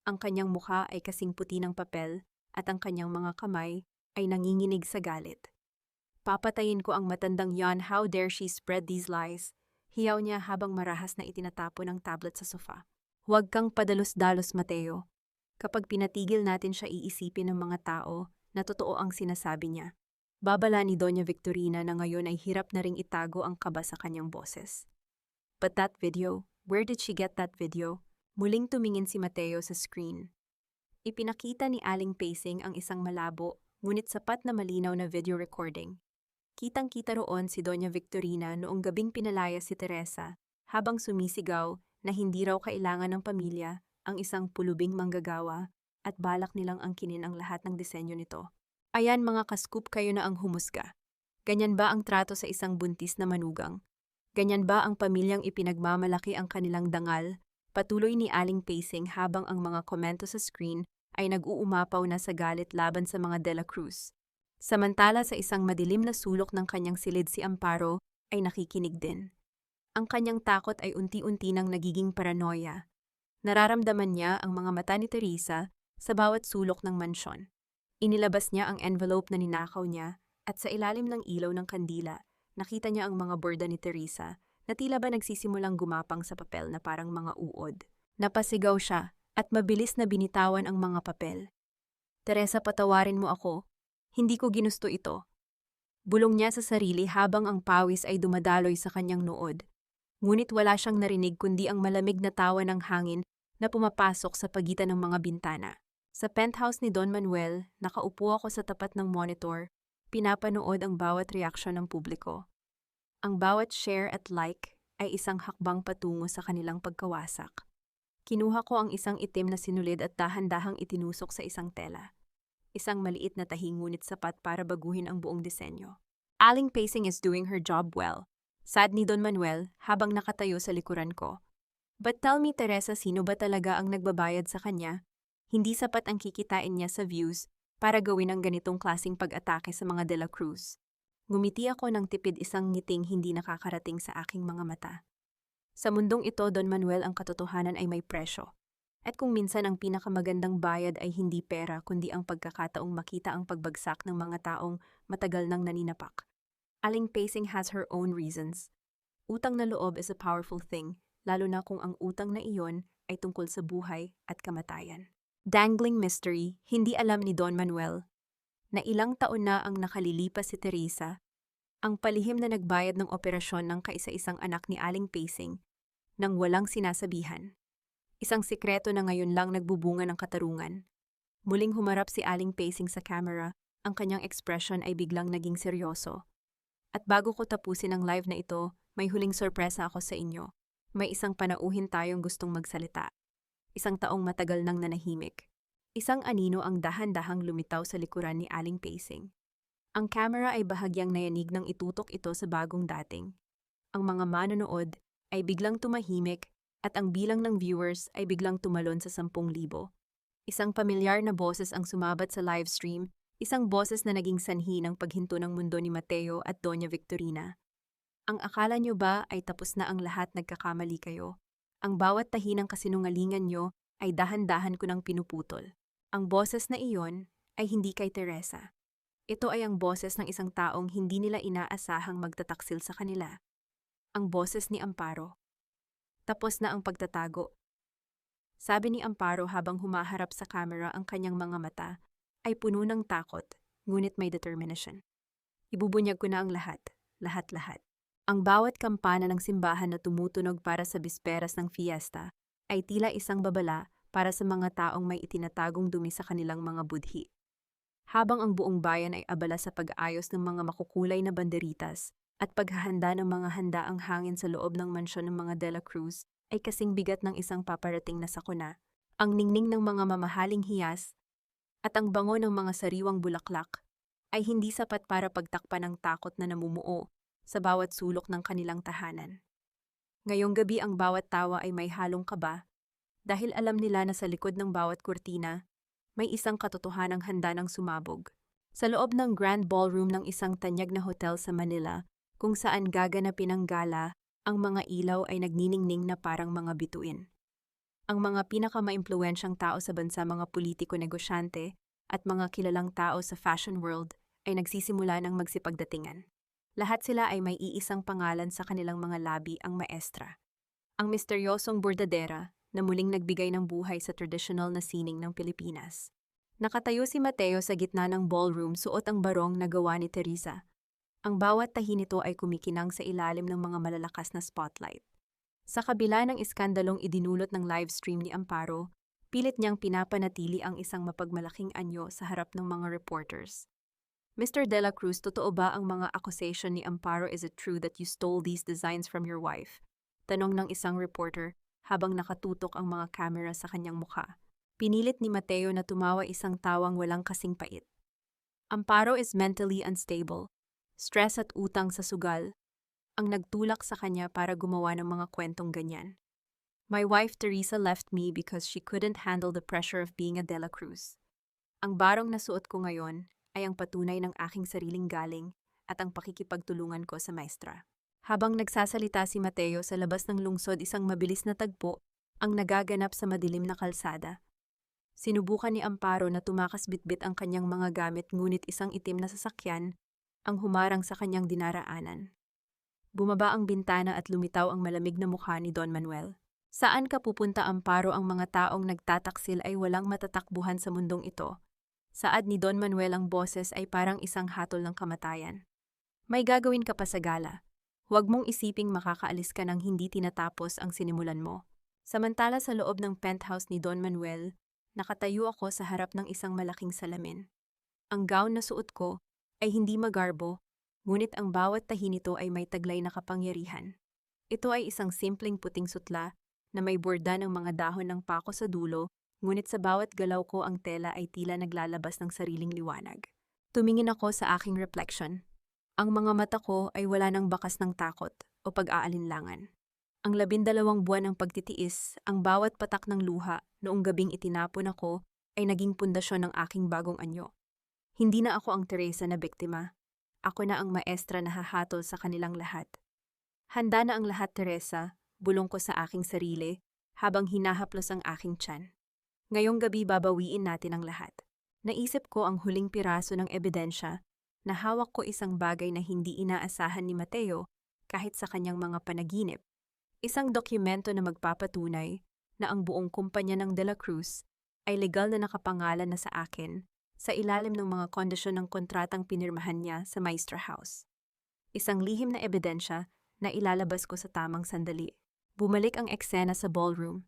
Ang kanyang mukha ay kasing puti ng papel at ang kanyang mga kamay ay nanginginig sa galit. Papatayin ko ang matandang yan, how dare she spread these lies? Hiyaw niya habang marahas na itinatapon ang tablet sa sofa. Huwag kang padalos-dalos, Mateo. Kapag pinatigil natin siya, iisipin ng mga tao na totoo ang sinasabi niya. Babala ni Doña Victorina na ngayon ay hirap na ring itago ang kaba sa kanyang boses. But that video, where did she get that video? Muling tumingin si Mateo sa screen. Ipinakita ni Aling Pacing ang isang malabo, ngunit sapat na malinaw na video recording. Kitang-kita roon si Doña Victorina noong gabing pinalaya si Teresa, habang sumisigaw na hindi raw kailangan ng pamilya ang isang pulubing manggagawa at balak nilang angkinin ang lahat ng disenyo nito. Ayan, mga ka-scoop, kayo na ang humusga. Ganyan ba ang trato sa isang buntis na manugang? Ganyan ba ang pamilyang ipinagmamalaki ang kanilang dangal? Patuloy ni Aling Pacing habang ang mga komento sa screen ay nag-uumapaw na sa galit laban sa mga De La Cruz. Samantala, sa isang madilim na sulok ng kanyang silid, si Amparo ay nakikinig din. Ang kanyang takot ay unti-unti nang nagiging paranoia. Nararamdaman niya ang mga mata ni Teresa sa bawat sulok ng mansyon. Inilabas niya ang envelope na ninakaw niya at sa ilalim ng ilaw ng kandila, nakita niya ang mga borda ni Teresa na tila ba nagsisimulang gumapang sa papel na parang mga uod. Napasigaw siya at mabilis na binitawan ang mga papel. Teresa, patawarin mo ako. Hindi ko ginusto ito. Bulong niya sa sarili habang ang pawis ay dumadaloy sa kanyang nood. Ngunit wala siyang narinig kundi ang malamig na tawa ng hangin na pumapasok sa pagitan ng mga bintana. Sa penthouse ni Don Manuel, nakaupo ako sa tapat ng monitor, pinapanood ang bawat reaksyon ng publiko. Ang bawat share at like ay isang hakbang patungo sa kanilang pagkawasak. Kinuha ko ang isang itim na sinulid at dahan-dahang itinusok sa isang tela. Isang maliit na tahi, ngunit sapat para baguhin ang buong disenyo. Aling Pacing is doing her job well. Sad ni Don Manuel habang nakatayo sa likuran ko. But tell me, Teresa, sino ba talaga ang nagbabayad sa kanya? Hindi sapat ang kikitain niya sa views para gawin ang ganitong klasing pag-atake sa mga De La Cruz. Ngumiti ako ng tipid, isang ngiting hindi nakakarating sa aking mga mata. Sa mundong ito, Don Manuel, ang katotohanan ay may presyo. At kung minsan ang pinakamagandang bayad ay hindi pera kundi ang pagkakataong makita ang pagbagsak ng mga taong matagal nang naninapak. Aling Pacing has her own reasons. Utang na loob is a powerful thing, lalo na kung ang utang na iyon ay tungkol sa buhay at kamatayan. Dangling mystery, hindi alam ni Don Manuel na ilang taon na ang nakalilipas si Teresa, ang palihim na nagbayad ng operasyon ng kaisa-isang anak ni Aling Pacing nang walang sinasabihan. Isang sikreto na ngayon lang nagbubunga ng katarungan. Muling humarap si Aling Pacing sa camera, ang kanyang expression ay biglang naging seryoso. At bago ko tapusin ang live na ito, may huling sorpresa ako sa inyo. May isang panauhin tayong gustong magsalita. Isang taong matagal nang nanahimik. Isang anino ang dahan-dahang lumitaw sa likuran ni Aling Pacing. Ang camera ay bahagyang nayanig nang itutok ito sa bagong dating. Ang mga manonood ay biglang tumahimik at ang bilang ng viewers ay biglang tumalon sa 10,000. Isang pamilyar na boses ang sumabat sa livestream, isang boses na naging sanhi ng paghinto ng mundo ni Mateo at Doña Victorina. Ang akala nyo ba ay tapos na ang lahat, nagkakamali kayo? Ang bawat tahi ng kasinungalingan nyo ay dahan-dahan ko nang pinuputol. Ang boses na iyon ay hindi kay Teresa. Ito ay ang boses ng isang taong hindi nila inaasahang magtataksil sa kanila. Ang boses ni Amparo. Tapos na ang pagtatago. Sabi ni Amparo habang humaharap sa camera, ang kanyang mga mata ay puno ng takot, ngunit may determination. Ibubunyag ko na ang lahat, lahat-lahat. Ang bawat kampana ng simbahan na tumutunog para sa bisperas ng fiesta ay tila isang babala para sa mga taong may itinatagong dumi sa kanilang mga budhi. Habang ang buong bayan ay abala sa pag-ayos ng mga makukulay na banderitas at paghahanda ng mga handaang hangin sa loob ng mansyon ng mga De La Cruz, ay kasing bigat ng isang paparating na sakuna. Ang ningning ng mga mamahaling hiyas at ang bango ng mga sariwang bulaklak ay hindi sapat para pagtakpan ng takot na namumuo sa bawat sulok ng kanilang tahanan. Ngayong gabi ang bawat tawa ay may halong kaba dahil alam nila na sa likod ng bawat kurtina may isang katotohanang handa ng sumabog. Sa loob ng Grand Ballroom ng isang tanyag na hotel sa Manila, kung saan gaganapin ang gala, ang mga ilaw ay nagniningning na parang mga bituin. Ang mga pinakamaimpluwensyang tao sa bansa, mga politiko, negosyante, at mga kilalang tao sa fashion world ay nagsisimula ng magsipagdatingan. Lahat sila ay may iisang pangalan sa kanilang mga labi, ang maestra. Ang misteryosong bordadera na muling nagbigay ng buhay sa traditional na sining ng Pilipinas. Nakatayo si Mateo sa gitna ng ballroom, suot ang barong na gawa ni Teresa. Ang bawat tahi nito ay kumikinang sa ilalim ng mga malalakas na spotlight. Sa kabila ng iskandalong idinulot ng livestream ni Amparo, pilit niyang pinapanatili ang isang mapagmalaking anyo sa harap ng mga reporters. Mr. De La Cruz, totoo ba ang mga accusation ni Amparo? Is it true that you stole these designs from your wife? Tanong ng isang reporter habang nakatutok ang mga kamera sa kanyang mukha. Pinilit ni Mateo na tumawa, isang tawang walang kasing pait. Amparo is mentally unstable. Stress at utang sa sugal ang nagtulak sa kanya para gumawa ng mga kwentong ganyan. My wife Teresa left me because she couldn't handle the pressure of being a De La Cruz. Ang barong na suot ko ngayon ay ang patunay ng aking sariling galing at ang pakikipagtulungan ko sa maestra. Habang nagsasalita si Mateo sa labas ng lungsod, isang mabilis na tagpo ang nagaganap sa madilim na kalsada. Sinubukan ni Amparo na tumakas bitbit ang kanyang mga gamit, ngunit isang itim na sasakyan ang humarang sa kanyang dinaraanan. Bumaba ang bintana at lumitaw ang malamig na mukha ni Don Manuel. Saan ka pupunta, Amparo? Ang mga taong nagtataksil ay walang matatakbuhan sa mundong ito. Saad ni Don Manuel, ang boses ay parang isang hatol ng kamatayan. May gagawin ka pa sa gala. Huwag mong isiping makakaalis ka nang hindi tinatapos ang sinimulan mo. Samantala sa loob ng penthouse ni Don Manuel, nakatayo ako sa harap ng isang malaking salamin. Ang gown na suot ko ay hindi magarbo, ngunit ang bawat tahi nito ay may taglay na kapangyarihan. Ito ay isang simpleng puting sutla na may borda ng mga dahon ng pako sa dulo, ngunit sa bawat galaw ko ang tela ay tila naglalabas ng sariling liwanag. Tumingin ako sa aking reflection. Ang mga mata ko ay wala ng bakas ng takot o o pag-aalinlangan. Ang 12 buwan ng pagtitiis, ang bawat patak ng luha noong gabing itinapon ako ay naging pundasyon ng aking bagong anyo. Hindi na ako ang Teresa na biktima. Ako na ang maestra na hahatol sa kanilang lahat. Handa na ang lahat, Teresa, bulong ko sa aking sarili habang hinahaplos ang aking tiyan. Ngayong gabi babawiin natin ang lahat. Naisip ko ang huling piraso ng ebidensya na hawak ko isang bagay na hindi inaasahan ni Mateo kahit sa kanyang mga panaginip. Isang dokumento na magpapatunay na ang buong kumpanya ng De La Cruz ay legal na nakapangalan na sa akin sa ilalim ng mga kondisyon ng kontratang pinirmahan niya sa Maestra House. Isang lihim na ebidensya na ilalabas ko sa tamang sandali. Bumalik ang eksena sa ballroom.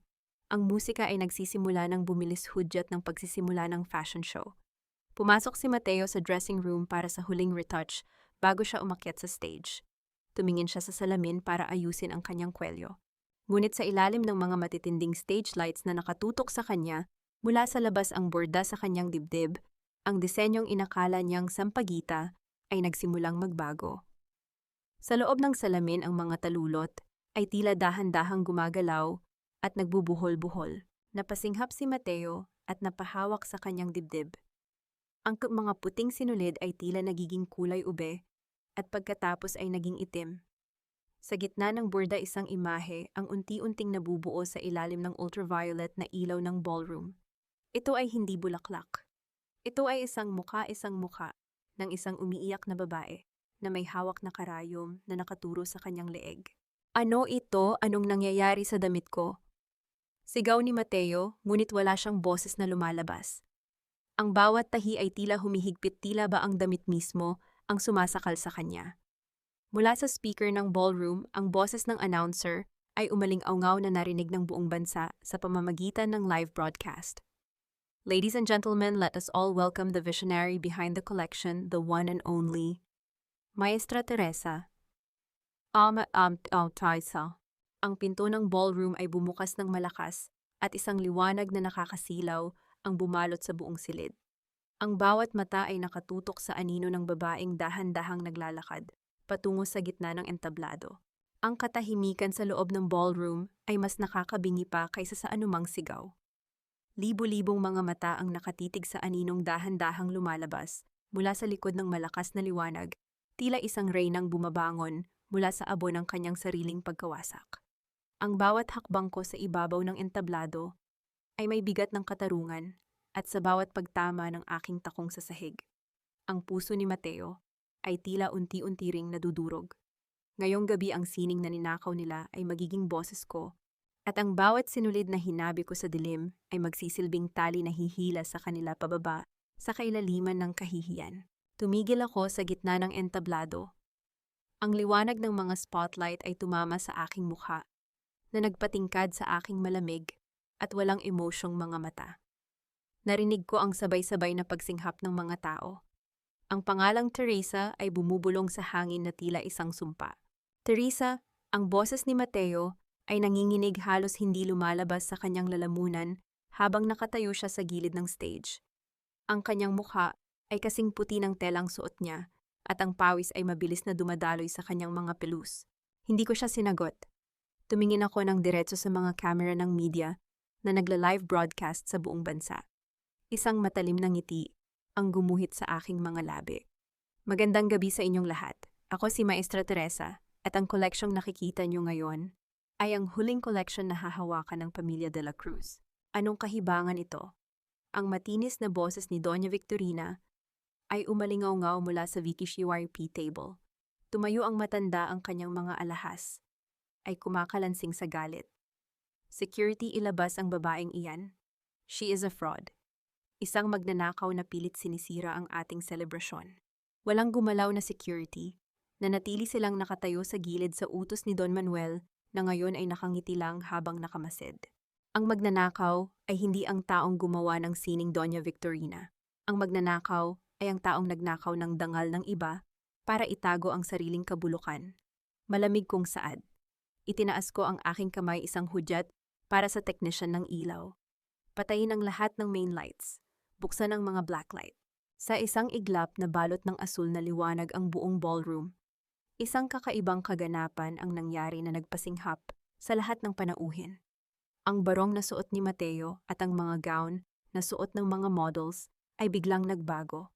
Ang musika ay nagsisimula ng bumilis hudyat ng pagsisimula ng fashion show. Pumasok si Mateo sa dressing room para sa huling retouch bago siya umakyat sa stage. Tumingin siya sa salamin para ayusin ang kanyang kwelyo. Ngunit sa ilalim ng mga matitinding stage lights na nakatutok sa kanya, mula sa labas ang borda sa kanyang dibdib, ang disenyong inakala niyang sampagita ay nagsimulang magbago. Sa loob ng salamin ang mga talulot ay tila dahan-dahang gumagalaw at nagbubuhol-buhol. Napasinghap si Mateo at napahawak sa kanyang dibdib. Ang mga puting sinulid ay tila nagiging kulay ube at pagkatapos ay naging itim. Sa gitna ng borda isang imahe ang unti-unting nabubuo sa ilalim ng ultraviolet na ilaw ng ballroom. Ito ay hindi bulaklak. Ito ay isang mukha ng isang umiiyak na babae na may hawak na karayom na nakaturo sa kanyang leeg. Ano ito? Anong nangyayari sa damit ko? Sigaw ni Mateo, ngunit wala siyang boses na lumalabas. Ang bawat tahi ay tila humihigpit, tila ba ang damit mismo ang sumasakal sa kanya. Mula sa speaker ng ballroom, ang boses ng announcer ay umaling-aungaw na narinig ng buong bansa sa pamamagitan ng live broadcast. Ladies and gentlemen, let us all welcome the visionary behind the collection, the one and only Maestra Teresa. Taisa. Ang pinto ng ballroom ay bumukas ng malakas at isang liwanag na nakakasilaw ang bumalot sa buong silid. Ang bawat mata ay nakatutok sa anino ng babaeng dahan-dahang naglalakad patungo sa gitna ng entablado. Ang katahimikan sa loob ng ballroom ay mas nakakabingi pa kaysa sa anumang sigaw. Libo-libong mga mata ang nakatitig sa aninong dahan-dahang lumalabas mula sa likod ng malakas na liwanag, tila isang reynang bumabangon mula sa abo ng kanyang sariling pagkawasak. Ang bawat hakbang ko sa ibabaw ng entablado ay may bigat ng katarungan at sa bawat pagtama ng aking takong sa sahig, ang puso ni Mateo ay tila unti-unti ring nadudurog. Ngayong gabi ang sining na ninakaw nila ay magiging boses ko at ang bawat sinulid na hinabi ko sa dilim ay magsisilbing tali na hihila sa kanila pababa sa kailaliman ng kahihiyan. Tumigil ako sa gitna ng entablado. Ang liwanag ng mga spotlight ay tumama sa aking mukha na nagpatingkad sa aking malamig at walang emosyong mga mata. Narinig ko ang sabay-sabay na pagsinghap ng mga tao. Ang pangalang Teresa ay bumubulong sa hangin na tila isang sumpa. Teresa, ang boses ni Mateo ay nanginginig halos hindi lumalabas sa kanyang lalamunan habang nakatayo siya sa gilid ng stage. Ang kanyang mukha ay kasing puti ng telang suot niya at ang pawis ay mabilis na dumadaloy sa kanyang mga pelus. Hindi ko siya sinagot. Tumingin ako ng diretso sa mga camera ng media na nagla-live broadcast sa buong bansa. Isang matalim na ngiti ang gumuhit sa aking mga labi. Magandang gabi sa inyong lahat. Ako si Maestra Teresa at ang koleksyong nakikita niyo ngayon ay ang huling koleksyon na hahawakan ng pamilya De La Cruz. Anong kahibangan ito? Ang matinis na boses ni Doña Victorina ay umalingaw-ngaw mula sa VKCYP table. Tumayo ang matanda, ang kanyang mga alahas ay kumakalansing sa galit. Security, ilabas ang babaeng iyan. She is a fraud. Isang magnanakaw na pilit sinisira ang ating selebrasyon. Walang gumalaw na security. Nanatili silang nakatayo sa gilid sa utos ni Don Manuel na ngayon ay nakangiti lang habang nakamasid. Ang magnanakaw ay hindi ang taong gumawa ng sining Doña Victorina. Ang magnanakaw ay ang taong nagnakaw ng dangal ng iba para itago ang sariling kabulukan. Malamig kong saad. Itinaas ko ang aking kamay, isang hudyat para sa technician ng ilaw. Patayin ang lahat ng main lights. Buksan ang mga blacklight. Sa isang iglap na balot ng asul na liwanag ang buong ballroom. Isang kakaibang kaganapan ang nangyari na nagpasinghap sa lahat ng panauhin. Ang barong na suot ni Mateo at ang mga gown na suot ng mga models ay biglang nagbago.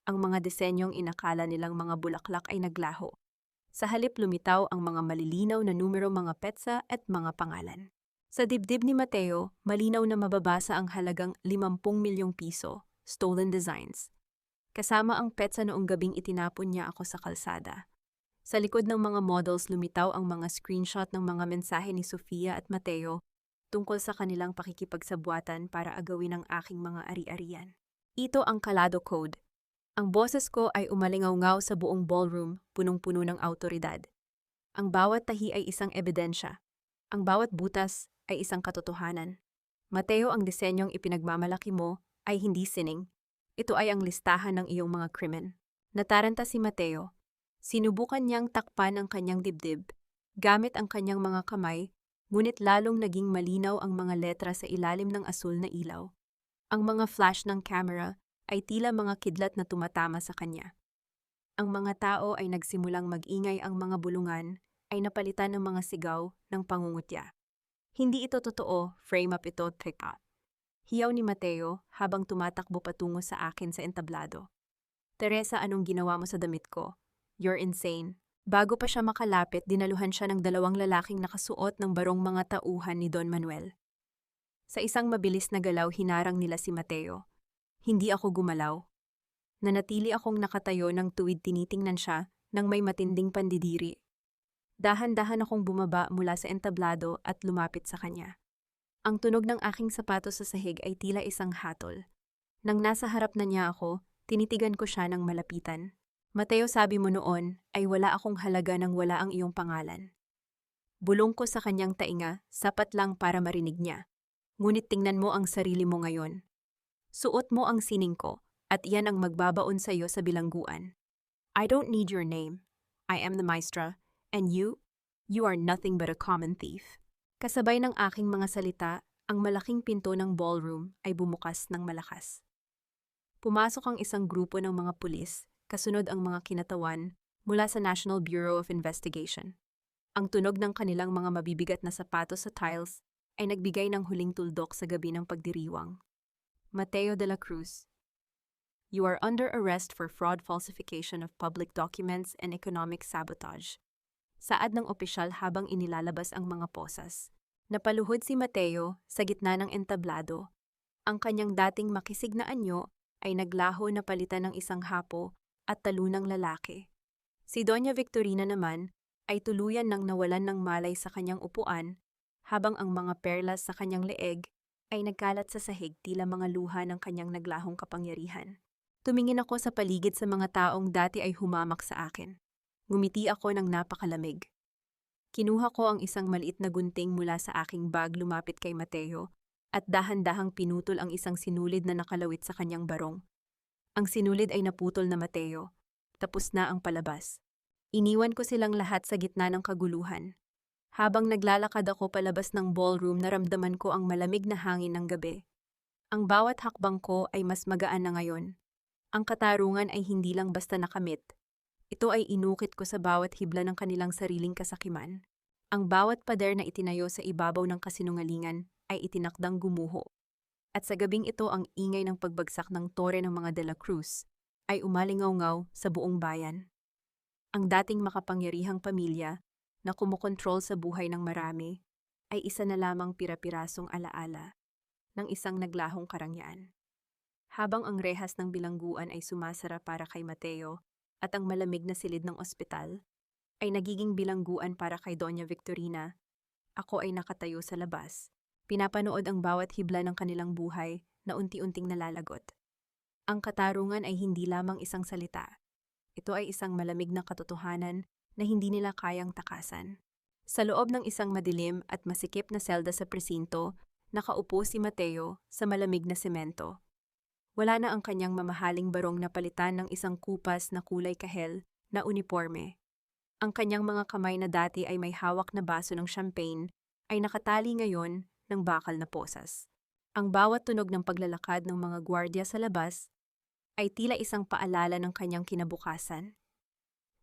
Ang mga disenyong inakala nilang mga bulaklak ay naglaho. Sa halip lumitaw ang mga malilinaw na numero, mga petsa at mga pangalan. Sa dibdib ni Mateo, malinaw na mababasa ang halagang 50 milyong piso, stolen designs. Kasama ang petsa noong gabing itinapon niya ako sa kalsada. Sa likod ng mga models lumitaw ang mga screenshot ng mga mensahe ni Sofia at Mateo tungkol sa kanilang pakikipagsabwatan para agawin ang aking mga ari-arian. Ito ang Kalado Code. Ang boses ko ay umalingaw-ngaw sa buong ballroom, punong-puno ng awtoridad. Ang bawat tahi ay isang ebidensya. Ang bawat butas ay isang katotohanan. Mateo, ang disenyong ipinagmamalaki mo ay hindi sining. Ito ay ang listahan ng iyong mga krimen. Nataranta si Mateo. Sinubukan niyang takpan ang kanyang dibdib, gamit ang kanyang mga kamay, ngunit lalong naging malinaw ang mga letra sa ilalim ng asul na ilaw. Ang mga flash ng camera ay tila mga kidlat na tumatama sa kanya. Ang mga tao ay nagsimulang mag-ingay, ang mga bulungan ay napalitan ng mga sigaw ng pangungutya. Hindi ito totoo, frame up ito, teka. Hiyaw ni Mateo habang tumatakbo patungo sa akin sa entablado. Teresa, anong ginawa mo sa damit ko? You're insane. Bago pa siya makalapit, dinaluhan siya ng 2 lalaking nakasuot ng barong mga tauhan ni Don Manuel. Sa isang mabilis na galaw, hinarang nila si Mateo. Hindi ako gumalaw. Nanatili akong nakatayo ng tuwid, tinitingnan siya nang may matinding pandidiri. Dahan-dahan akong bumaba mula sa entablado at lumapit sa kanya. Ang tunog ng aking sapatos sa sahig ay tila isang hatol. Nang nasa harap na niya ako, tinitigan ko siya ng malapitan. Mateo, sabi mo noon ay wala akong halaga nang wala ang iyong pangalan. Bulong ko sa kanyang tainga, sapat lang para marinig niya. Ngunit tingnan mo ang sarili mo ngayon. Suot mo ang sining ko, at iyan ang magbabaon sa iyo sa bilangguan. I don't need your name. I am the maestra, and you are nothing but a common thief. Kasabay ng aking mga salita, ang malaking pinto ng ballroom ay bumukas ng malakas. Pumasok ang isang grupo ng mga pulis, kasunod ang mga kinatawan mula sa National Bureau of Investigation. Ang tunog ng kanilang mga mabibigat na sapatos sa tiles ay nagbigay ng huling tuldok sa gabi ng pagdiriwang. Mateo de la Cruz, you are under arrest for fraud, falsification of public documents, and economic sabotage. Saad ng opisyal habang inilalabas ang mga posas. Napaluhod si Mateo sa gitna ng entablado. Ang kanyang dating makisig na anyo ay naglaho na palitan ng isang hapo at talunang lalaki. Si Doña Victorina naman ay tuluyan nang nawalan ng malay sa kanyang upuan, habang ang mga perlas sa kanyang leeg ay nagkalat sa sahig, tila mga luha ng kanyang naglahong kapangyarihan. Tumingin ako sa paligid sa mga taong dati ay humamak sa akin. Ngumiti ako ng napakalamig. Kinuha ko ang isang maliit na gunting mula sa aking bag, lumapit kay Mateo, at dahan-dahang pinutol ang isang sinulid na nakalawit sa kanyang barong. Ang sinulid ay naputol na, Mateo. Tapos na ang palabas. Iniwan ko silang lahat sa gitna ng kaguluhan. Habang naglalakad ako palabas ng ballroom, naramdaman ko ang malamig na hangin ng gabi. Ang bawat hakbang ko ay mas magaan na ngayon. Ang katarungan ay hindi lang basta nakamit. Ito ay inukit ko sa bawat hibla ng kanilang sariling kasakiman. Ang bawat pader na itinayo sa ibabaw ng kasinungalingan ay itinakdang gumuho. At sa gabing ito, ang ingay ng pagbagsak ng tore ng mga De La Cruz ay umalingaw-ngaw sa buong bayan. Ang dating makapangyarihang pamilya na kumukontrol sa buhay ng marami ay isa na lamang pira-pirasong alaala ng isang naglahong karangyaan. Habang ang rehas ng bilangguan ay sumasara para kay Mateo at ang malamig na silid ng ospital ay nagiging bilangguan para kay Doña Victorina, ako ay nakatayo sa labas. Pinapanood ang bawat hibla ng kanilang buhay na unti-unting nalalagot. Ang katarungan ay hindi lamang isang salita. Ito ay isang malamig na katotohanan na hindi nila kayang takasan. Sa loob ng isang madilim at masikip na selda sa presinto, nakaupo si Mateo sa malamig na semento. Wala na ang kanyang mamahaling barong na palitan ng isang kupas na kulay kahel na uniforme. Ang kanyang mga kamay na dati ay may hawak na baso ng champagne ay nakatali ngayon ng bakal na posas. Ang bawat tunog ng paglalakad ng mga gwardiya sa labas ay tila isang paalala ng kanyang kinabukasan.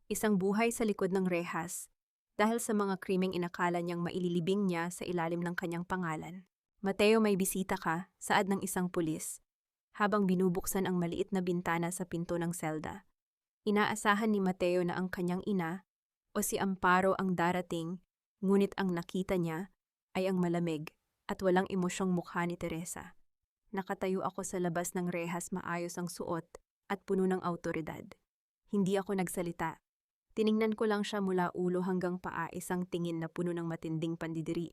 Isang buhay sa likod ng rehas dahil sa mga krimeng inakala niyang maililibing niya sa ilalim ng kanyang pangalan. Mateo, may bisita ka, saad ng isang pulis, habang binubuksan ang maliit na bintana sa pinto ng selda. Inaasahan ni Mateo na ang kanyang ina o si Amparo ang darating, ngunit ang nakita niya ay ang malamig at walang emosyong mukha ni Teresa. Nakatayo ako sa labas ng rehas, maayos ang suot at puno ng awtoridad. Hindi ako nagsalita. Tiningnan ko lang siya mula ulo hanggang paa, isang tingin na puno ng matinding pandidiri.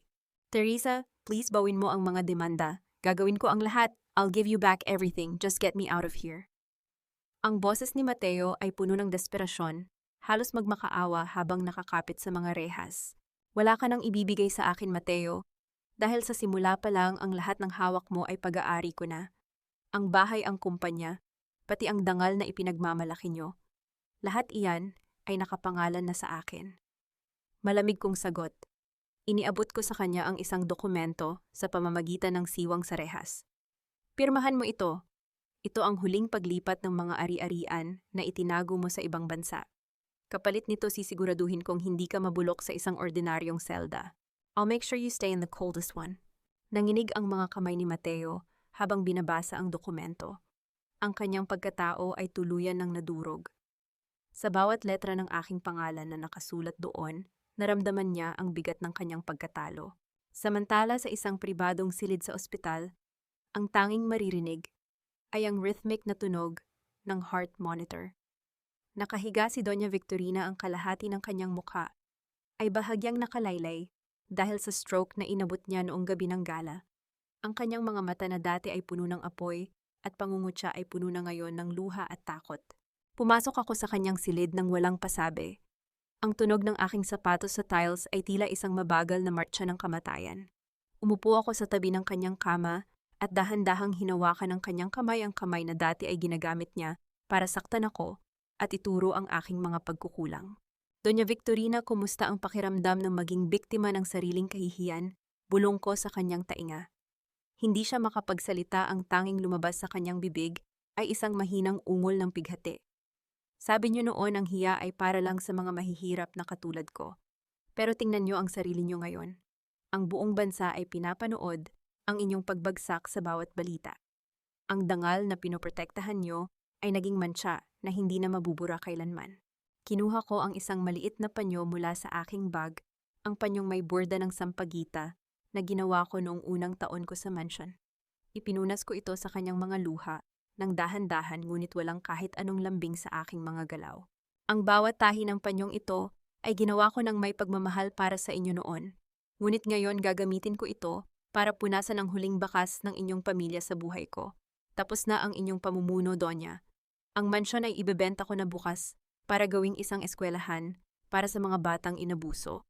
Teresa, please bawin mo ang mga demanda. Gagawin ko ang lahat. I'll give you back everything. Just get me out of here. Ang boses ni Mateo ay puno ng desperasyon, halos magmakaawa habang nakakapit sa mga rehas. Wala ka nang ibibigay sa akin, Mateo. Dahil sa simula pa lang ang lahat ng hawak mo ay pag-aari ko na. Ang bahay, ang kumpanya, pati ang dangal na ipinagmamalaki nyo. Lahat iyan ay nakapangalan na sa akin. Malamig kong sagot. Iniabot ko sa kanya ang isang dokumento sa pamamagitan ng siwang sa rehas. Pirmahan mo ito. Ito ang huling paglipat ng mga ari-arian na itinago mo sa ibang bansa. Kapalit nito, sisiguraduhin kong hindi ka mabulok sa isang ordinaryong selda. I'll make sure you stay in the coldest one. Nanginig ang mga kamay ni Mateo habang binabasa ang dokumento. Ang kanyang pagkatao ay tuluyan ng nadurog. Sa bawat letra ng aking pangalan na nakasulat doon, naramdaman niya ang bigat ng kanyang pagkatalo. Samantala sa isang pribadong silid sa ospital, ang tanging maririnig ay ang rhythmic na tunog ng heart monitor. Nakahiga si Doña Victorina, ang kalahati ng kanyang mukha ay bahagyang nakalaylay dahil sa stroke na inabot niya noong gabi ng gala. Ang kanyang mga mata na dati ay puno ng apoy at pangungutya ay puno na ngayon ng luha at takot. Pumasok ako sa kanyang silid nang walang pasabi. Ang tunog ng aking sapatos sa tiles ay tila isang mabagal na martsa ng kamatayan. Umupo ako sa tabi ng kanyang kama at dahan-dahang hinawakan ng kanyang kamay ang kamay na dati ay ginagamit niya para saktan ako at ituro ang aking mga pagkukulang. Doña Victorina, kumusta ang pakiramdam ng maging biktima ng sariling kahihiyan? Bulong ko sa kanyang tainga. Hindi siya makapagsalita, ang tanging lumabas sa kanyang bibig ay isang mahinang ungol ng pighati. Sabi niyo noon ang hiya ay para lang sa mga mahihirap na katulad ko. Pero tingnan niyo ang sarili niyo ngayon. Ang buong bansa ay pinapanood ang inyong pagbagsak sa bawat balita. Ang dangal na pinoprotektahan niyo ay naging mantsa na hindi na mabubura kailanman. Kinuha ko ang isang maliit na panyo mula sa aking bag, ang panyong may borda ng sampagita na ginawa ko noong unang taon ko sa mansion. Ipinunas ko ito sa kanyang mga luha nang dahan-dahan, ngunit walang kahit anong lambing sa aking mga galaw. Ang bawat tahi ng panyong ito ay ginawa ko ng may pagmamahal para sa inyo noon. Ngunit ngayon gagamitin ko ito para punasan ang huling bakas ng inyong pamilya sa buhay ko. Tapos na ang inyong pamumuno, Donya. Ang mansyon ay ibebenta ko na bukas para gawing isang eskwelahan para sa mga batang inabuso.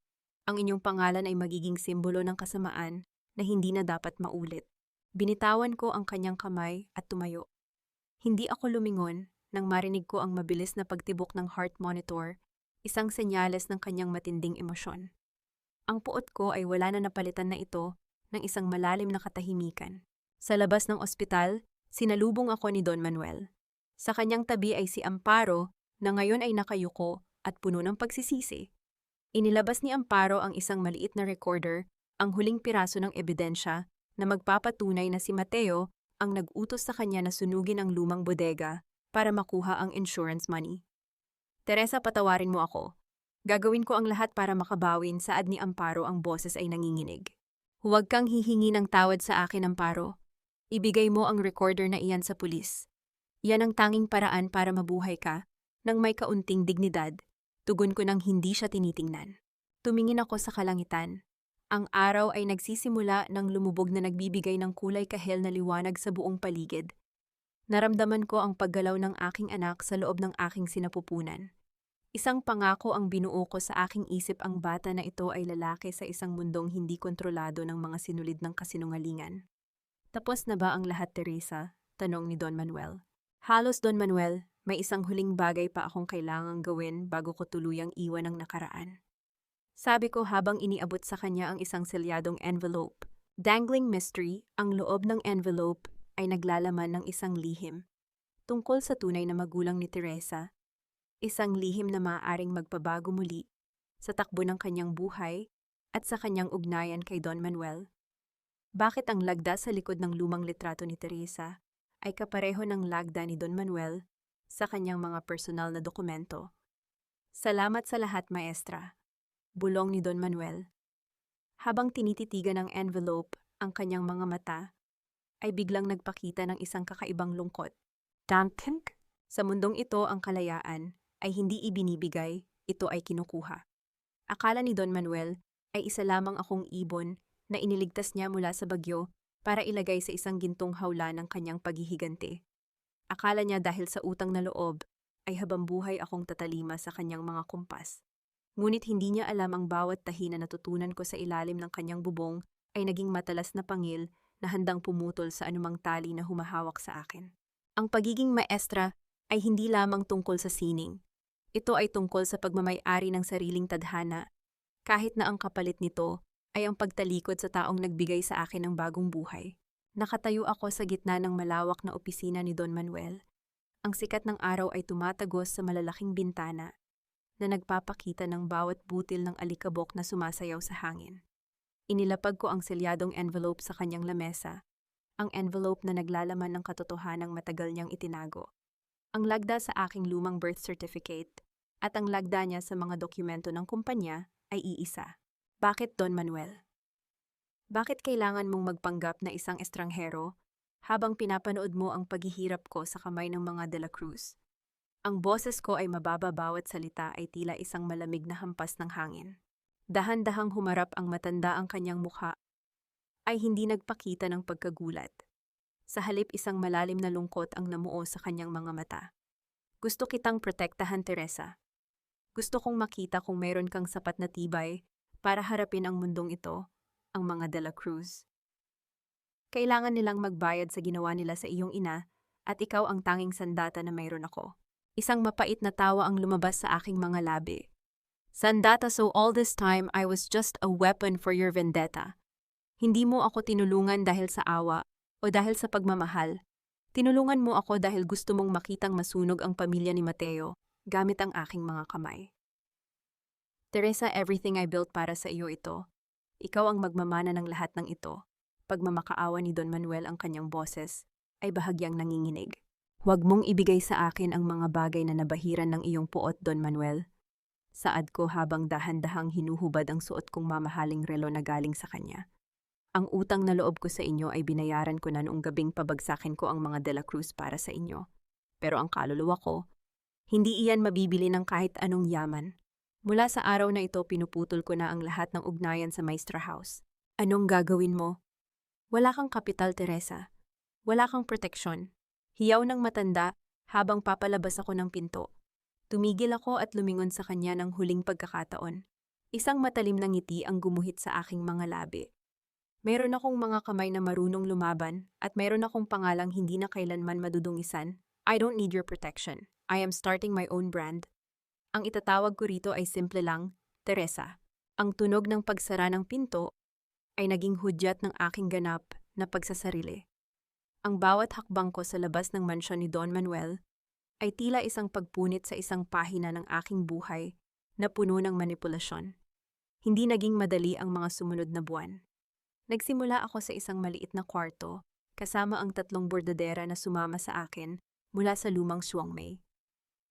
Ang inyong pangalan ay magiging simbolo ng kasamaan na hindi na dapat maulit. Binitawan ko ang kanyang kamay at tumayo. Hindi ako lumingon nang marinig ko ang mabilis na pagtibok ng heart monitor, isang senyales ng kanyang matinding emosyon. Ang puot ko ay wala na napalitan na ito ng isang malalim na katahimikan. Sa labas ng ospital, sinalubong ako ni Don Manuel. Sa kanyang tabi ay si Amparo na ngayon ay nakayuko at puno ng pagsisisi. Inilabas ni Amparo ang isang maliit na recorder, ang huling piraso ng ebidensya na magpapatunay na si Mateo ang nag-utos sa kanya na sunugin ang lumang bodega para makuha ang insurance money. Teresa, patawarin mo ako. Gagawin ko ang lahat para makabawin, saad ni Amparo, ang boses ay nanginginig. Huwag kang hihingi ng tawad sa akin, Amparo. Ibigay mo ang recorder na iyan sa pulis. Iyan ang tanging paraan para mabuhay ka nang may kaunting dignidad. Tugon ko nang hindi siya tinitingnan. Tumingin ako sa kalangitan. Ang araw ay nagsisimula ng lumubog na nagbibigay ng kulay kahel na liwanag sa buong paligid. Naramdaman ko ang paggalaw ng aking anak sa loob ng aking sinapupunan. Isang pangako ang binuo ko sa aking isip, ang bata na ito ay lalaki sa isang mundong hindi kontrolado ng mga sinulid ng kasinungalingan. Tapos na ba ang lahat, Teresa? Tanong ni Don Manuel. Halos, Don Manuel, may isang huling bagay pa akong kailangang gawin bago ko tuluyang iwan ang nakaraan. Sabi ko habang iniabot sa kanya ang isang selyadong envelope. Dangling mystery, ang loob ng envelope ay naglalaman ng isang lihim. Tungkol sa tunay na magulang ni Teresa. Isang lihim na maaaring magpabago muli sa takbo ng kanyang buhay at sa kanyang ugnayan kay Don Manuel. Bakit ang lagda sa likod ng lumang litrato ni Teresa ay kapareho ng lagda ni Don Manuel sa kanyang mga personal na dokumento? Salamat sa lahat, maestra. Bulong ni Don Manuel. Habang tinititigan ng envelope ang kanyang mga mata, ay biglang nagpakita ng isang kakaibang lungkot. Danken? Sa mundong ito, ang kalayaan ay hindi ibinibigay, ito ay kinukuha. Akala ni Don Manuel ay isa lamang akong ibon na iniligtas niya mula sa bagyo para ilagay sa isang gintong hawla ng kanyang paghihiganti. Akala niya dahil sa utang na loob ay habambuhay akong tatalima sa kanyang mga kumpas. Ngunit hindi niya alam ang bawat tahi na natutunan ko sa ilalim ng kanyang bubong ay naging matalas na pangil na handang pumutol sa anumang tali na humahawak sa akin. Ang pagiging maestra ay hindi lamang tungkol sa sining. Ito ay tungkol sa pagmamay-ari ng sariling tadhana, kahit na ang kapalit nito ay ang pagtalikod sa taong nagbigay sa akin ng bagong buhay. Nakatayo ako sa gitna ng malawak na opisina ni Don Manuel. Ang sikat ng araw ay tumatagos sa malalaking bintana na nagpapakita ng bawat butil ng alikabok na sumasayaw sa hangin. Inilapag ko ang selyadong envelope sa kanyang lamesa, ang envelope na naglalaman ng katotohanang matagal niyang itinago. Ang lagda sa aking lumang birth certificate at ang lagda niya sa mga dokumento ng kumpanya ay iisa. Bakit, Don Manuel? Bakit kailangan mong magpanggap na isang estranghero habang pinapanood mo ang paghihirap ko sa kamay ng mga De La Cruz? Ang boses ko ay mababa, bawat salita ay tila isang malamig na hampas ng hangin. Dahan-dahang humarap ang matanda, ang kanyang mukha ay hindi nagpakita ng pagkagulat. Sa halip, isang malalim na lungkot ang namuo sa kanyang mga mata. Gusto kitang protektahan, Teresa. Gusto kong makita kung mayroon kang sapat na tibay para harapin ang mundong ito, ang mga De La Cruz. Kailangan nilang magbayad sa ginawa nila sa iyong ina at ikaw ang tanging sandata na mayroon ako. Isang mapait na tawa ang lumabas sa aking mga labi. Sandata, so all this time I was just a weapon for your vendetta. Hindi mo ako tinulungan dahil sa awa o dahil sa pagmamahal. Tinulungan mo ako dahil gusto mong makitang masunog ang pamilya ni Mateo gamit ang aking mga kamay. Teresa, everything I built para sa iyo ito. Ikaw ang magmamana ng lahat ng ito. Pagmamakaawa ni Don Manuel, ang kanyang boses ay bahagyang nanginginig. Huwag mong ibigay sa akin ang mga bagay na nabahiran ng iyong puot, Don Manuel. Saad ko habang dahan-dahang hinuhubad ang suot kong mamahaling relo na galing sa kanya. Ang utang na loob ko sa inyo ay binayaran ko na noong gabing pabagsakin ko ang mga De La Cruz para sa inyo. Pero ang kaluluwa ko, hindi iyan mabibili ng kahit anong yaman. Mula sa araw na ito, pinuputol ko na ang lahat ng ugnayan sa Maestra House. Anong gagawin mo? Wala kang kapital, Teresa. Wala kang proteksyon. Hiyaw ng matanda habang papalabas ako ng pinto. Tumigil ako at lumingon sa kanya ng huling pagkakataon. Isang matalim na ngiti ang gumuhit sa aking mga labi. Meron akong mga kamay na marunong lumaban at meron akong pangalang hindi na kailanman madudungisan. I don't need your protection. I am starting my own brand. Ang itatawag ko rito ay simple lang, Teresa. Ang tunog ng pagsara ng pinto ay naging hudyat ng aking ganap na pagsasarili. Ang bawat hakbang ko sa labas ng mansyon ni Don Manuel ay tila isang pagpunit sa isang pahina ng aking buhay na puno ng manipulasyon. Hindi naging madali ang mga sumunod na buwan. Nagsimula ako sa isang maliit na kwarto, kasama ang 3 bordadera na sumama sa akin mula sa lumang Suwangmay.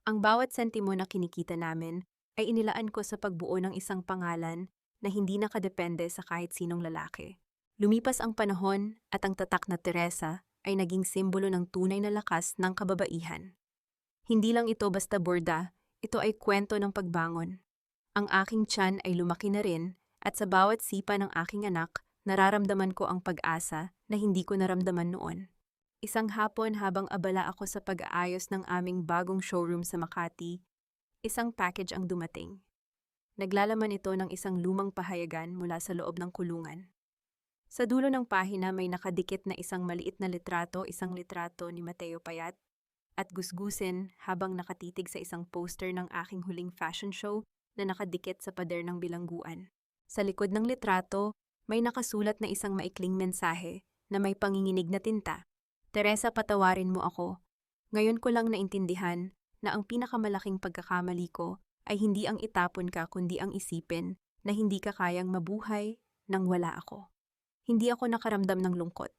Ang bawat sentimo na kinikita namin ay inilaan ko sa pagbuo ng isang pangalan na hindi nakadepende sa kahit sinong lalaki. Lumipas ang panahon at ang tatak na Teresa ay naging simbolo ng tunay na lakas ng kababaihan. Hindi lang ito basta borda, ito ay kwento ng pagbangon. Ang aking tiyan ay lumaki na rin at sa bawat sipa ng aking anak, nararamdaman ko ang pag-asa na hindi ko naramdaman noon. Isang hapon habang abala ako sa pag-aayos ng aming bagong showroom sa Makati, isang package ang dumating. Naglalaman ito ng isang lumang pahayagan mula sa loob ng kulungan. Sa dulo ng pahina may nakadikit na isang maliit na litrato, isang litrato ni Mateo Payat, at gusgusin habang nakatitig sa isang poster ng aking huling fashion show na nakadikit sa pader ng bilangguan. Sa likod ng litrato, may nakasulat na isang maikling mensahe na may panginginig na tinta. Teresa, patawarin mo ako. Ngayon ko lang naintindihan na ang pinakamalaking pagkakamali ko ay hindi ang itapon ka kundi ang isipin na hindi ka kayang mabuhay nang wala ako. Hindi ako nakaramdam ng lungkot.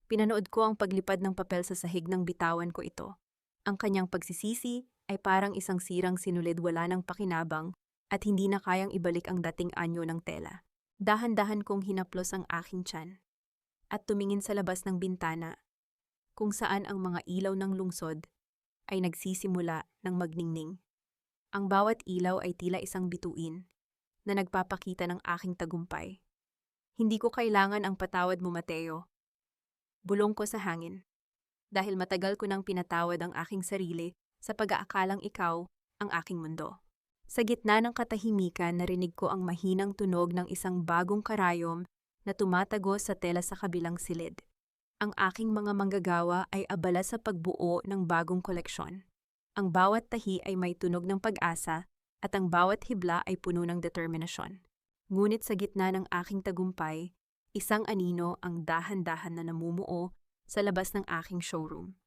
Pinanood ko ang paglipad ng papel sa sahig nang bitawan ko ito. Ang kanyang pagsisisi ay parang isang sirang sinulid wala ng pakinabang at hindi na kayang ibalik ang dating anyo ng tela. Dahan-dahan kong hinaplos ang aking tiyan at tumingin sa labas ng bintana kung saan ang mga ilaw ng lungsod ay nagsisimula ng magningning. Ang bawat ilaw ay tila isang bituin na nagpapakita ng aking tagumpay. Hindi ko kailangan ang patawad mo, Mateo. Bulong ko sa hangin. Dahil matagal ko nang pinatawad ang aking sarili sa pag-aakalang ikaw ang aking mundo. Sa gitna ng katahimikan, narinig ko ang mahinang tunog ng isang bagong karayom na tumatago sa tela sa kabilang silid. Ang aking mga manggagawa ay abala sa pagbuo ng bagong koleksyon. Ang bawat tahi ay may tunog ng pag-asa at ang bawat hibla ay puno ng determinasyon. Ngunit sa gitna ng aking tagumpay, isang anino ang dahan-dahan na namumuo sa labas ng aking showroom.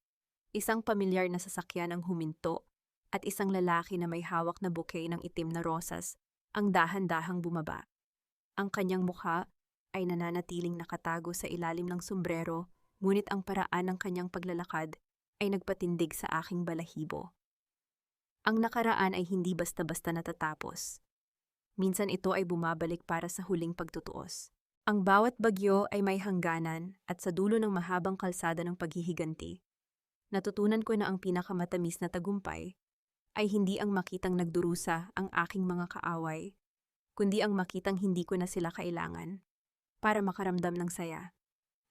Isang pamilyar na sasakyan ang huminto at isang lalaki na may hawak na bouquet ng itim na rosas ang dahan-dahang bumaba. Ang kanyang mukha ay nananatiling nakatago sa ilalim ng sombrero, ngunit ang paraan ng kanyang paglalakad ay nagpatindig sa aking balahibo. Ang nakaraan ay hindi basta-basta natatapos. Minsan ito ay bumabalik para sa huling pagtutuos. Ang bawat bagyo ay may hangganan at sa dulo ng mahabang kalsada ng paghihiganti, natutunan ko na ang pinakamatamis na tagumpay ay hindi ang makitang nagdurusa ang aking mga kaaway, kundi ang makitang hindi ko na sila kailangan para makaramdam ng saya.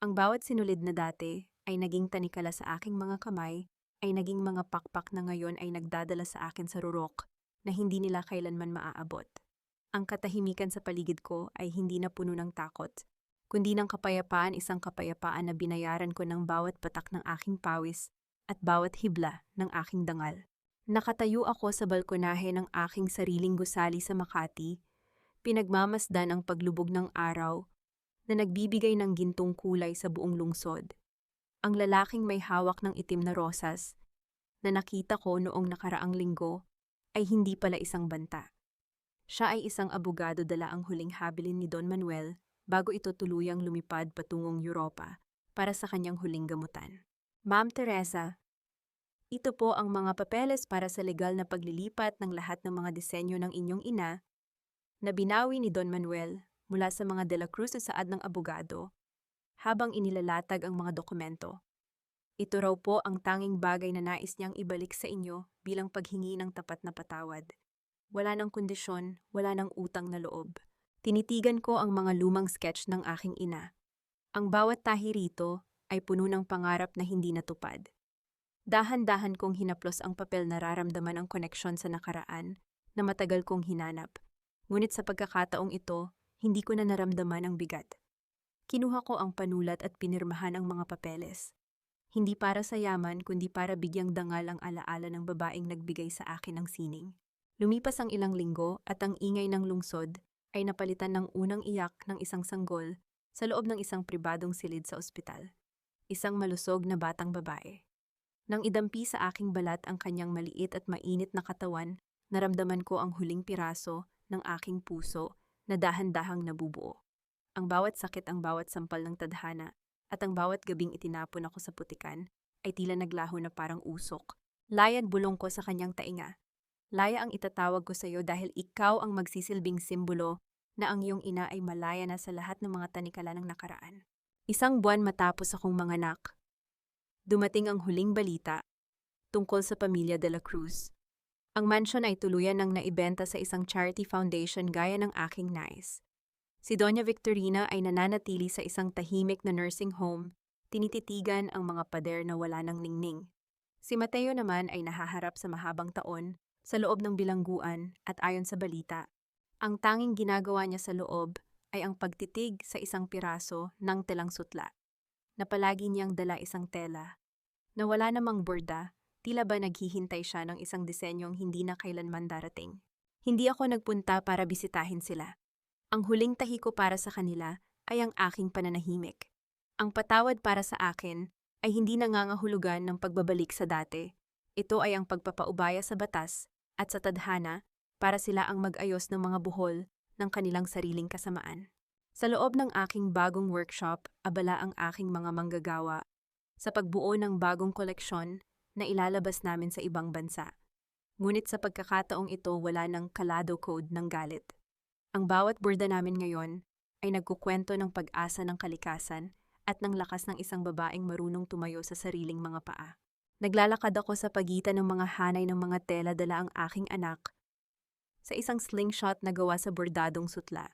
Ang bawat sinulid na dati ay naging tanikala sa aking mga kamay, ay naging mga pakpak na ngayon ay nagdadala sa akin sa rurok na hindi nila kailanman maaabot. Ang katahimikan sa paligid ko ay hindi na puno ng takot, kundi ng kapayapaan, isang kapayapaan na binayaran ko ng bawat patak ng aking pawis at bawat hibla ng aking dangal. Nakatayo ako sa balkonahe ng aking sariling gusali sa Makati, pinagmamasdan ang paglubog ng araw na nagbibigay ng gintong kulay sa buong lungsod. Ang lalaking may hawak ng itim na rosas na nakita ko noong nakaraang linggo ay hindi pala isang banta. Siya ay isang abogado, dala ang huling habilin ni Don Manuel bago ito tuluyang lumipad patungong Europa para sa kanyang huling gamutan. Ma'am Teresa, ito po ang mga papeles para sa legal na paglilipat ng lahat ng mga disenyo ng inyong ina na binawi ni Don Manuel mula sa mga De La Cruz sa saad ng abogado habang inilalatag ang mga dokumento. Ito raw po ang tanging bagay na nais niyang ibalik sa inyo bilang paghingi ng tapat na patawad. Wala ng kondisyon, wala ng utang na loob. Tinitigan ko ang mga lumang sketch ng aking ina. Ang bawat tahi rito ay puno ng pangarap na hindi natupad. Dahan-dahan kong hinaplos ang papel, nararamdaman ang koneksyon sa nakaraan na matagal kong hinanap. Ngunit sa pagkakataong ito, hindi ko na naramdaman ang bigat. Kinuha ko ang panulat at pinirmahan ang mga papeles. Hindi para sa yaman, kundi para bigyang dangal ang alaala ng babaeng nagbigay sa akin ng sining. Lumipas ang ilang linggo at ang ingay ng lungsod ay napalitan ng unang iyak ng isang sanggol sa loob ng isang pribadong silid sa ospital. Isang malusog na batang babae. Nang idampi sa aking balat ang kanyang maliit at mainit na katawan, naramdaman ko ang huling piraso ng aking puso na dahan-dahang nabubuo. Ang bawat sakit, ang bawat sampal ng tadhana, at ang bawat gabing itinapon ako sa putikan ay tila naglaho na parang usok. Layad, bulong ko sa kanyang tainga. Laya ang itatawag ko sa iyo dahil ikaw ang magsisilbing simbolo na ang iyong ina ay malaya na sa lahat ng mga tanikala ng nakaraan. Isang buwan matapos akong manganak, dumating ang huling balita tungkol sa pamilya De La Cruz. Ang mansyon ay tuluyan ng naibenta sa isang charity foundation gaya ng aking nais. Si Doña Victorina ay nananatili sa isang tahimik na nursing home, tinititigan ang mga pader na wala ng ningning. Si Mateo naman ay nahaharap sa mahabang taon sa loob ng bilangguan at ayon sa balita, ang tanging ginagawa niya sa loob ay ang pagtitig sa isang piraso ng telang sutla, na palagi niyang dala isang tela, na wala namang borda, tila ba naghihintay siya ng isang disenyong hindi na kailanman darating. Hindi ako nagpunta para bisitahin sila. Ang huling tahi ko para sa kanila ay ang aking pananahimik. Ang patawad para sa akin ay hindi nangangahulugan ng pagbabalik sa dati, Ito ay ang pagpapaubaya sa batas at sa tadhana para sila ang mag-ayos ng mga buhol ng kanilang sariling kasamaan. Sa loob ng aking bagong workshop, abala ang aking mga manggagawa sa pagbuo ng bagong koleksyon na ilalabas namin sa ibang bansa. Ngunit sa pagkakataong ito wala ng kalado code ng galit. Ang bawat burda namin ngayon ay nagkukwento ng pag-asa ng kalikasan at ng lakas ng isang babaeng marunong tumayo sa sariling mga paa. Naglalakad ako sa pagitan ng mga hanay ng mga tela dala ang aking anak sa isang slingshot na gawa sa bordadong sutla.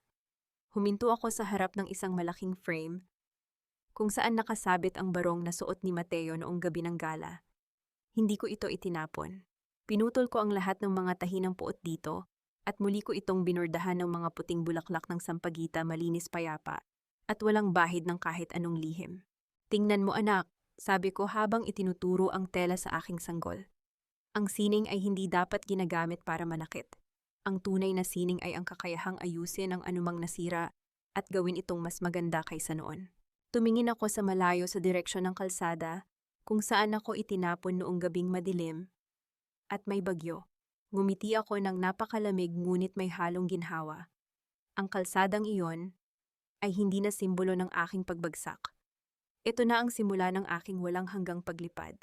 Huminto ako sa harap ng isang malaking frame kung saan nakasabit ang barong na suot ni Mateo noong gabi ng gala. Hindi ko ito itinapon. Pinutol ko ang lahat ng mga tahi ng puot dito at muli ko itong binordahan ng mga puting bulaklak ng sampagita malinis payapa at walang bahid ng kahit anong lihim. Tingnan mo anak, sabi ko habang itinuturo ang tela sa aking sanggol. Ang sining ay hindi dapat ginagamit para manakit. Ang tunay na sining ay ang kakayahang ayusin ang anumang nasira at gawin itong mas maganda kaysa noon. Tumingin ako sa malayo sa direksyon ng kalsada kung saan ako itinapon noong gabing madilim at may bagyo. Ngumiti ako ng napakalamig ngunit may halong ginhawa. Ang kalsadang iyon ay hindi na simbolo ng aking pagbagsak. Ito na ang simula ng aking walang hanggang paglipad.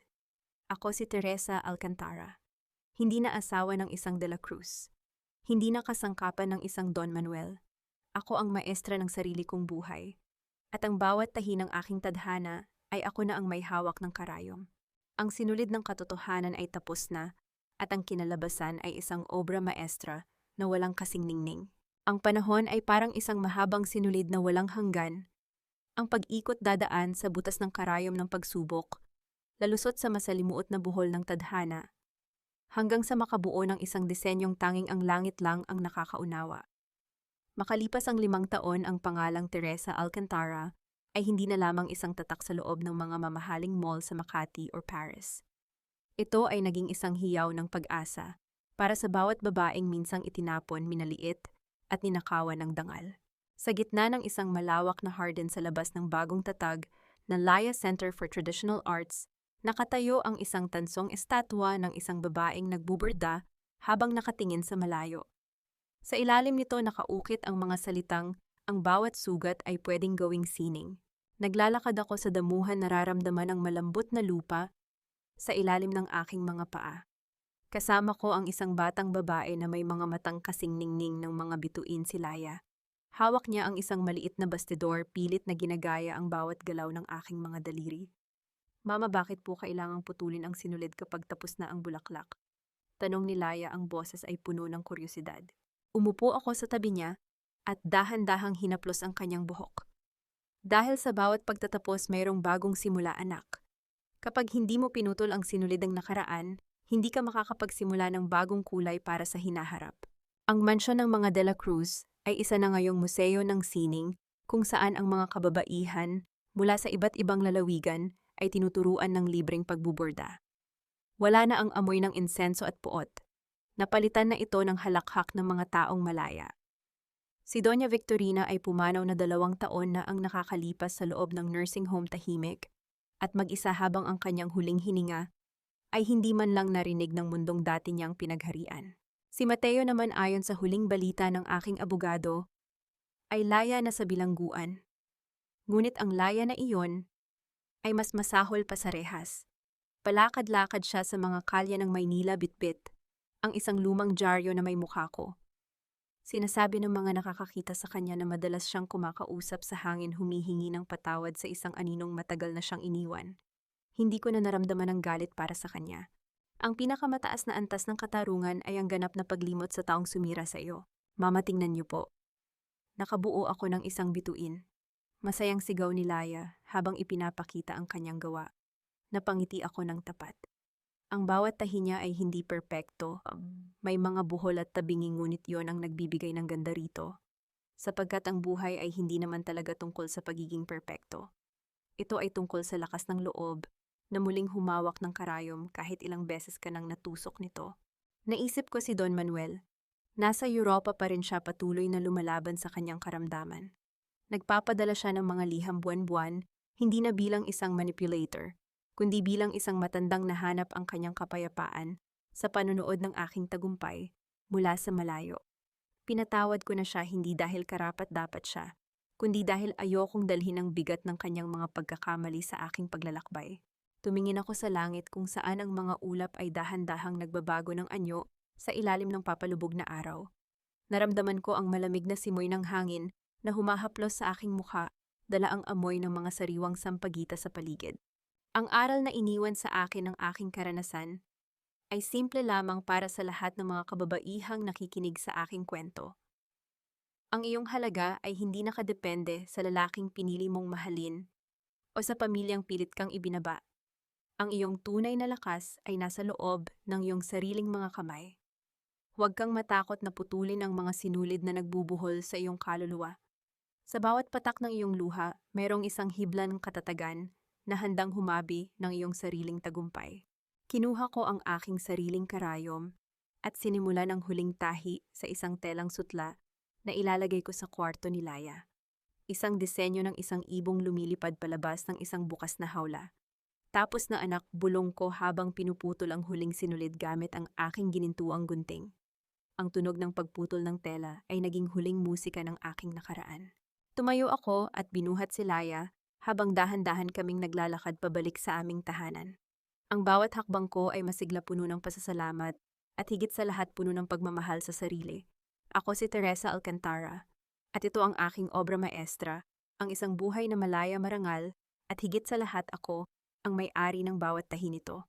Ako si Teresa Alcantara. Hindi na asawa ng isang De La Cruz. Hindi na kasangkapan ng isang Don Manuel. Ako ang maestra ng sarili kong buhay. At ang bawat tahi ng aking tadhana ay ako na ang may hawak ng karayom. Ang sinulid ng katotohanan ay tapos na at ang kinalabasan ay isang obra maestra na walang kasing ningning. Ang panahon ay parang isang mahabang sinulid na walang hanggan. Ang pag-ikot dadaan sa butas ng karayom ng pagsubok, lalusot sa masalimuot na buhol ng tadhana, hanggang sa makabuo ng isang disenyong tanging ang langit lang ang nakakaunawa. Makalipas ang 5 taon, ang pangalang Teresa Alcantara ay hindi na lamang isang tatak sa loob ng mga mamahaling mall sa Makati or Paris. Ito ay naging isang hiyaw ng pag-asa para sa bawat babaeng minsang itinapon, minaliit at ninakawan ng dangal. Sa gitna ng isang malawak na harden sa labas ng bagong tatag na Laya Center for Traditional Arts, nakatayo ang isang tansong estatwa ng isang babaeng nagbuburda habang nakatingin sa malayo. Sa ilalim nito nakaukit ang mga salitang, ang bawat sugat ay pwedeng gawing sining. Naglalakad ako sa damuhan, nararamdaman ang malambot na lupa sa ilalim ng aking mga paa. Kasama ko ang isang batang babae na may mga matang kasing ningning ng mga bituin, si Laya. Hawak niya ang isang maliit na bastidor, pilit na ginagaya ang bawat galaw ng aking mga daliri. Mama, bakit po kailangang putulin ang sinulid kapag tapos na ang bulaklak? Tanong ni Laya, ang boses ay puno ng kuryosidad. Umupo ako sa tabi niya at dahan-dahang hinaplos ang kanyang buhok. Dahil sa bawat pagtatapos mayroong bagong simula, anak. Kapag hindi mo pinutol ang sinulid ng nakaraan, hindi ka makakapagsimula ng bagong kulay para sa hinaharap. Ang mansyon ng mga De La Cruz ay isa na ngayong museo ng sining kung saan ang mga kababaihan mula sa iba't ibang lalawigan ay tinuturuan ng libreng pagbuborda. Wala na ang amoy ng insenso at puot. Napalitan na ito ng halakhak ng mga taong malaya. Si Doña Victorina ay pumanaw na 2 taon na ang nakakalipas sa loob ng nursing home, tahimik at mag-isa habang ang kanyang huling hininga ay hindi man lang narinig ng mundong dati niyang pinagharian. Si Mateo naman, ayon sa huling balita ng aking abogado, ay laya na sa bilangguan. Ngunit ang laya na iyon ay mas masahol pa sa rehas. Palakad-lakad siya sa mga kalye ng Maynila, bitbit ang isang lumang dyaryo na may mukha ko. Sinasabi ng mga nakakakita sa kanya na madalas siyang kumakausap sa hangin, humihingi ng patawad sa isang aninong matagal na siyang iniwan. Hindi ko na naramdaman ang galit para sa kanya. Ang pinakamataas na antas ng katarungan ay ang ganap na paglimot sa taong sumira sa iyo. Mama, tingnan niyo po. Nakabuo ako ng isang bituin. Masayang sigaw ni Laya habang ipinapakita ang kanyang gawa. Napangiti ako ng tapat. Ang bawat tahi niya ay hindi perpekto. May mga buhol at tabingi, ngunit yon ang nagbibigay ng ganda rito. Sapagkat ang buhay ay hindi naman talaga tungkol sa pagiging perpekto. Ito ay tungkol sa lakas ng loob na muling humawak ng karayom kahit ilang beses ka nang natusok nito. Naisip ko si Don Manuel. Nasa Europa pa rin siya, patuloy na lumalaban sa kanyang karamdaman. Nagpapadala siya ng mga liham buwan-buwan, hindi na bilang isang manipulator, kundi bilang isang matandang nahanap ang kanyang kapayapaan sa panonood ng aking tagumpay mula sa malayo. Pinatawad ko na siya hindi dahil karapat-dapat siya, kundi dahil ayokong dalhin ang bigat ng kanyang mga pagkakamali sa aking paglalakbay. Tumingin ako sa langit kung saan ang mga ulap ay dahan-dahang nagbabago ng anyo sa ilalim ng papalubog na araw. Naramdaman ko ang malamig na simoy ng hangin na humahaplos sa aking mukha, dala ang amoy ng mga sariwang sampagita sa paligid. Ang aral na iniwan sa akin ng aking karanasan ay simple lamang para sa lahat ng mga kababaihang nakikinig sa aking kwento. Ang iyong halaga ay hindi nakadepende sa lalaking pinili mong mahalin o sa pamilyang pilit kang ibinaba. Ang iyong tunay na lakas ay nasa loob ng iyong sariling mga kamay. Huwag kang matakot na putulin ang mga sinulid na nagbubuhol sa iyong kaluluwa. Sa bawat patak ng iyong luha, mayroong isang hibla ng katatagan na handang humabi ng iyong sariling tagumpay. Kinuha ko ang aking sariling karayom at sinimulan ang huling tahi sa isang telang sutla na ilalagay ko sa kwarto ni Laya. Isang disenyo ng isang ibong lumilipad palabas ng isang bukas na hawla. Tapos na anak, bulong ko habang pinuputol ang huling sinulid gamit ang aking ginintuang gunting. Ang tunog ng pagputol ng tela ay naging huling musika ng aking nakaraan. Tumayo ako at binuhat si Laya habang dahan-dahan kaming naglalakad pabalik sa aming tahanan. Ang bawat hakbang ko ay masigla puno ng pasasalamat at higit sa lahat puno ng pagmamahal sa sarili. Ako si Teresa Alcantara at ito ang aking obra maestra, ang isang buhay na malaya marangal at higit sa lahat ako ang may-ari ng bawat tahi nito.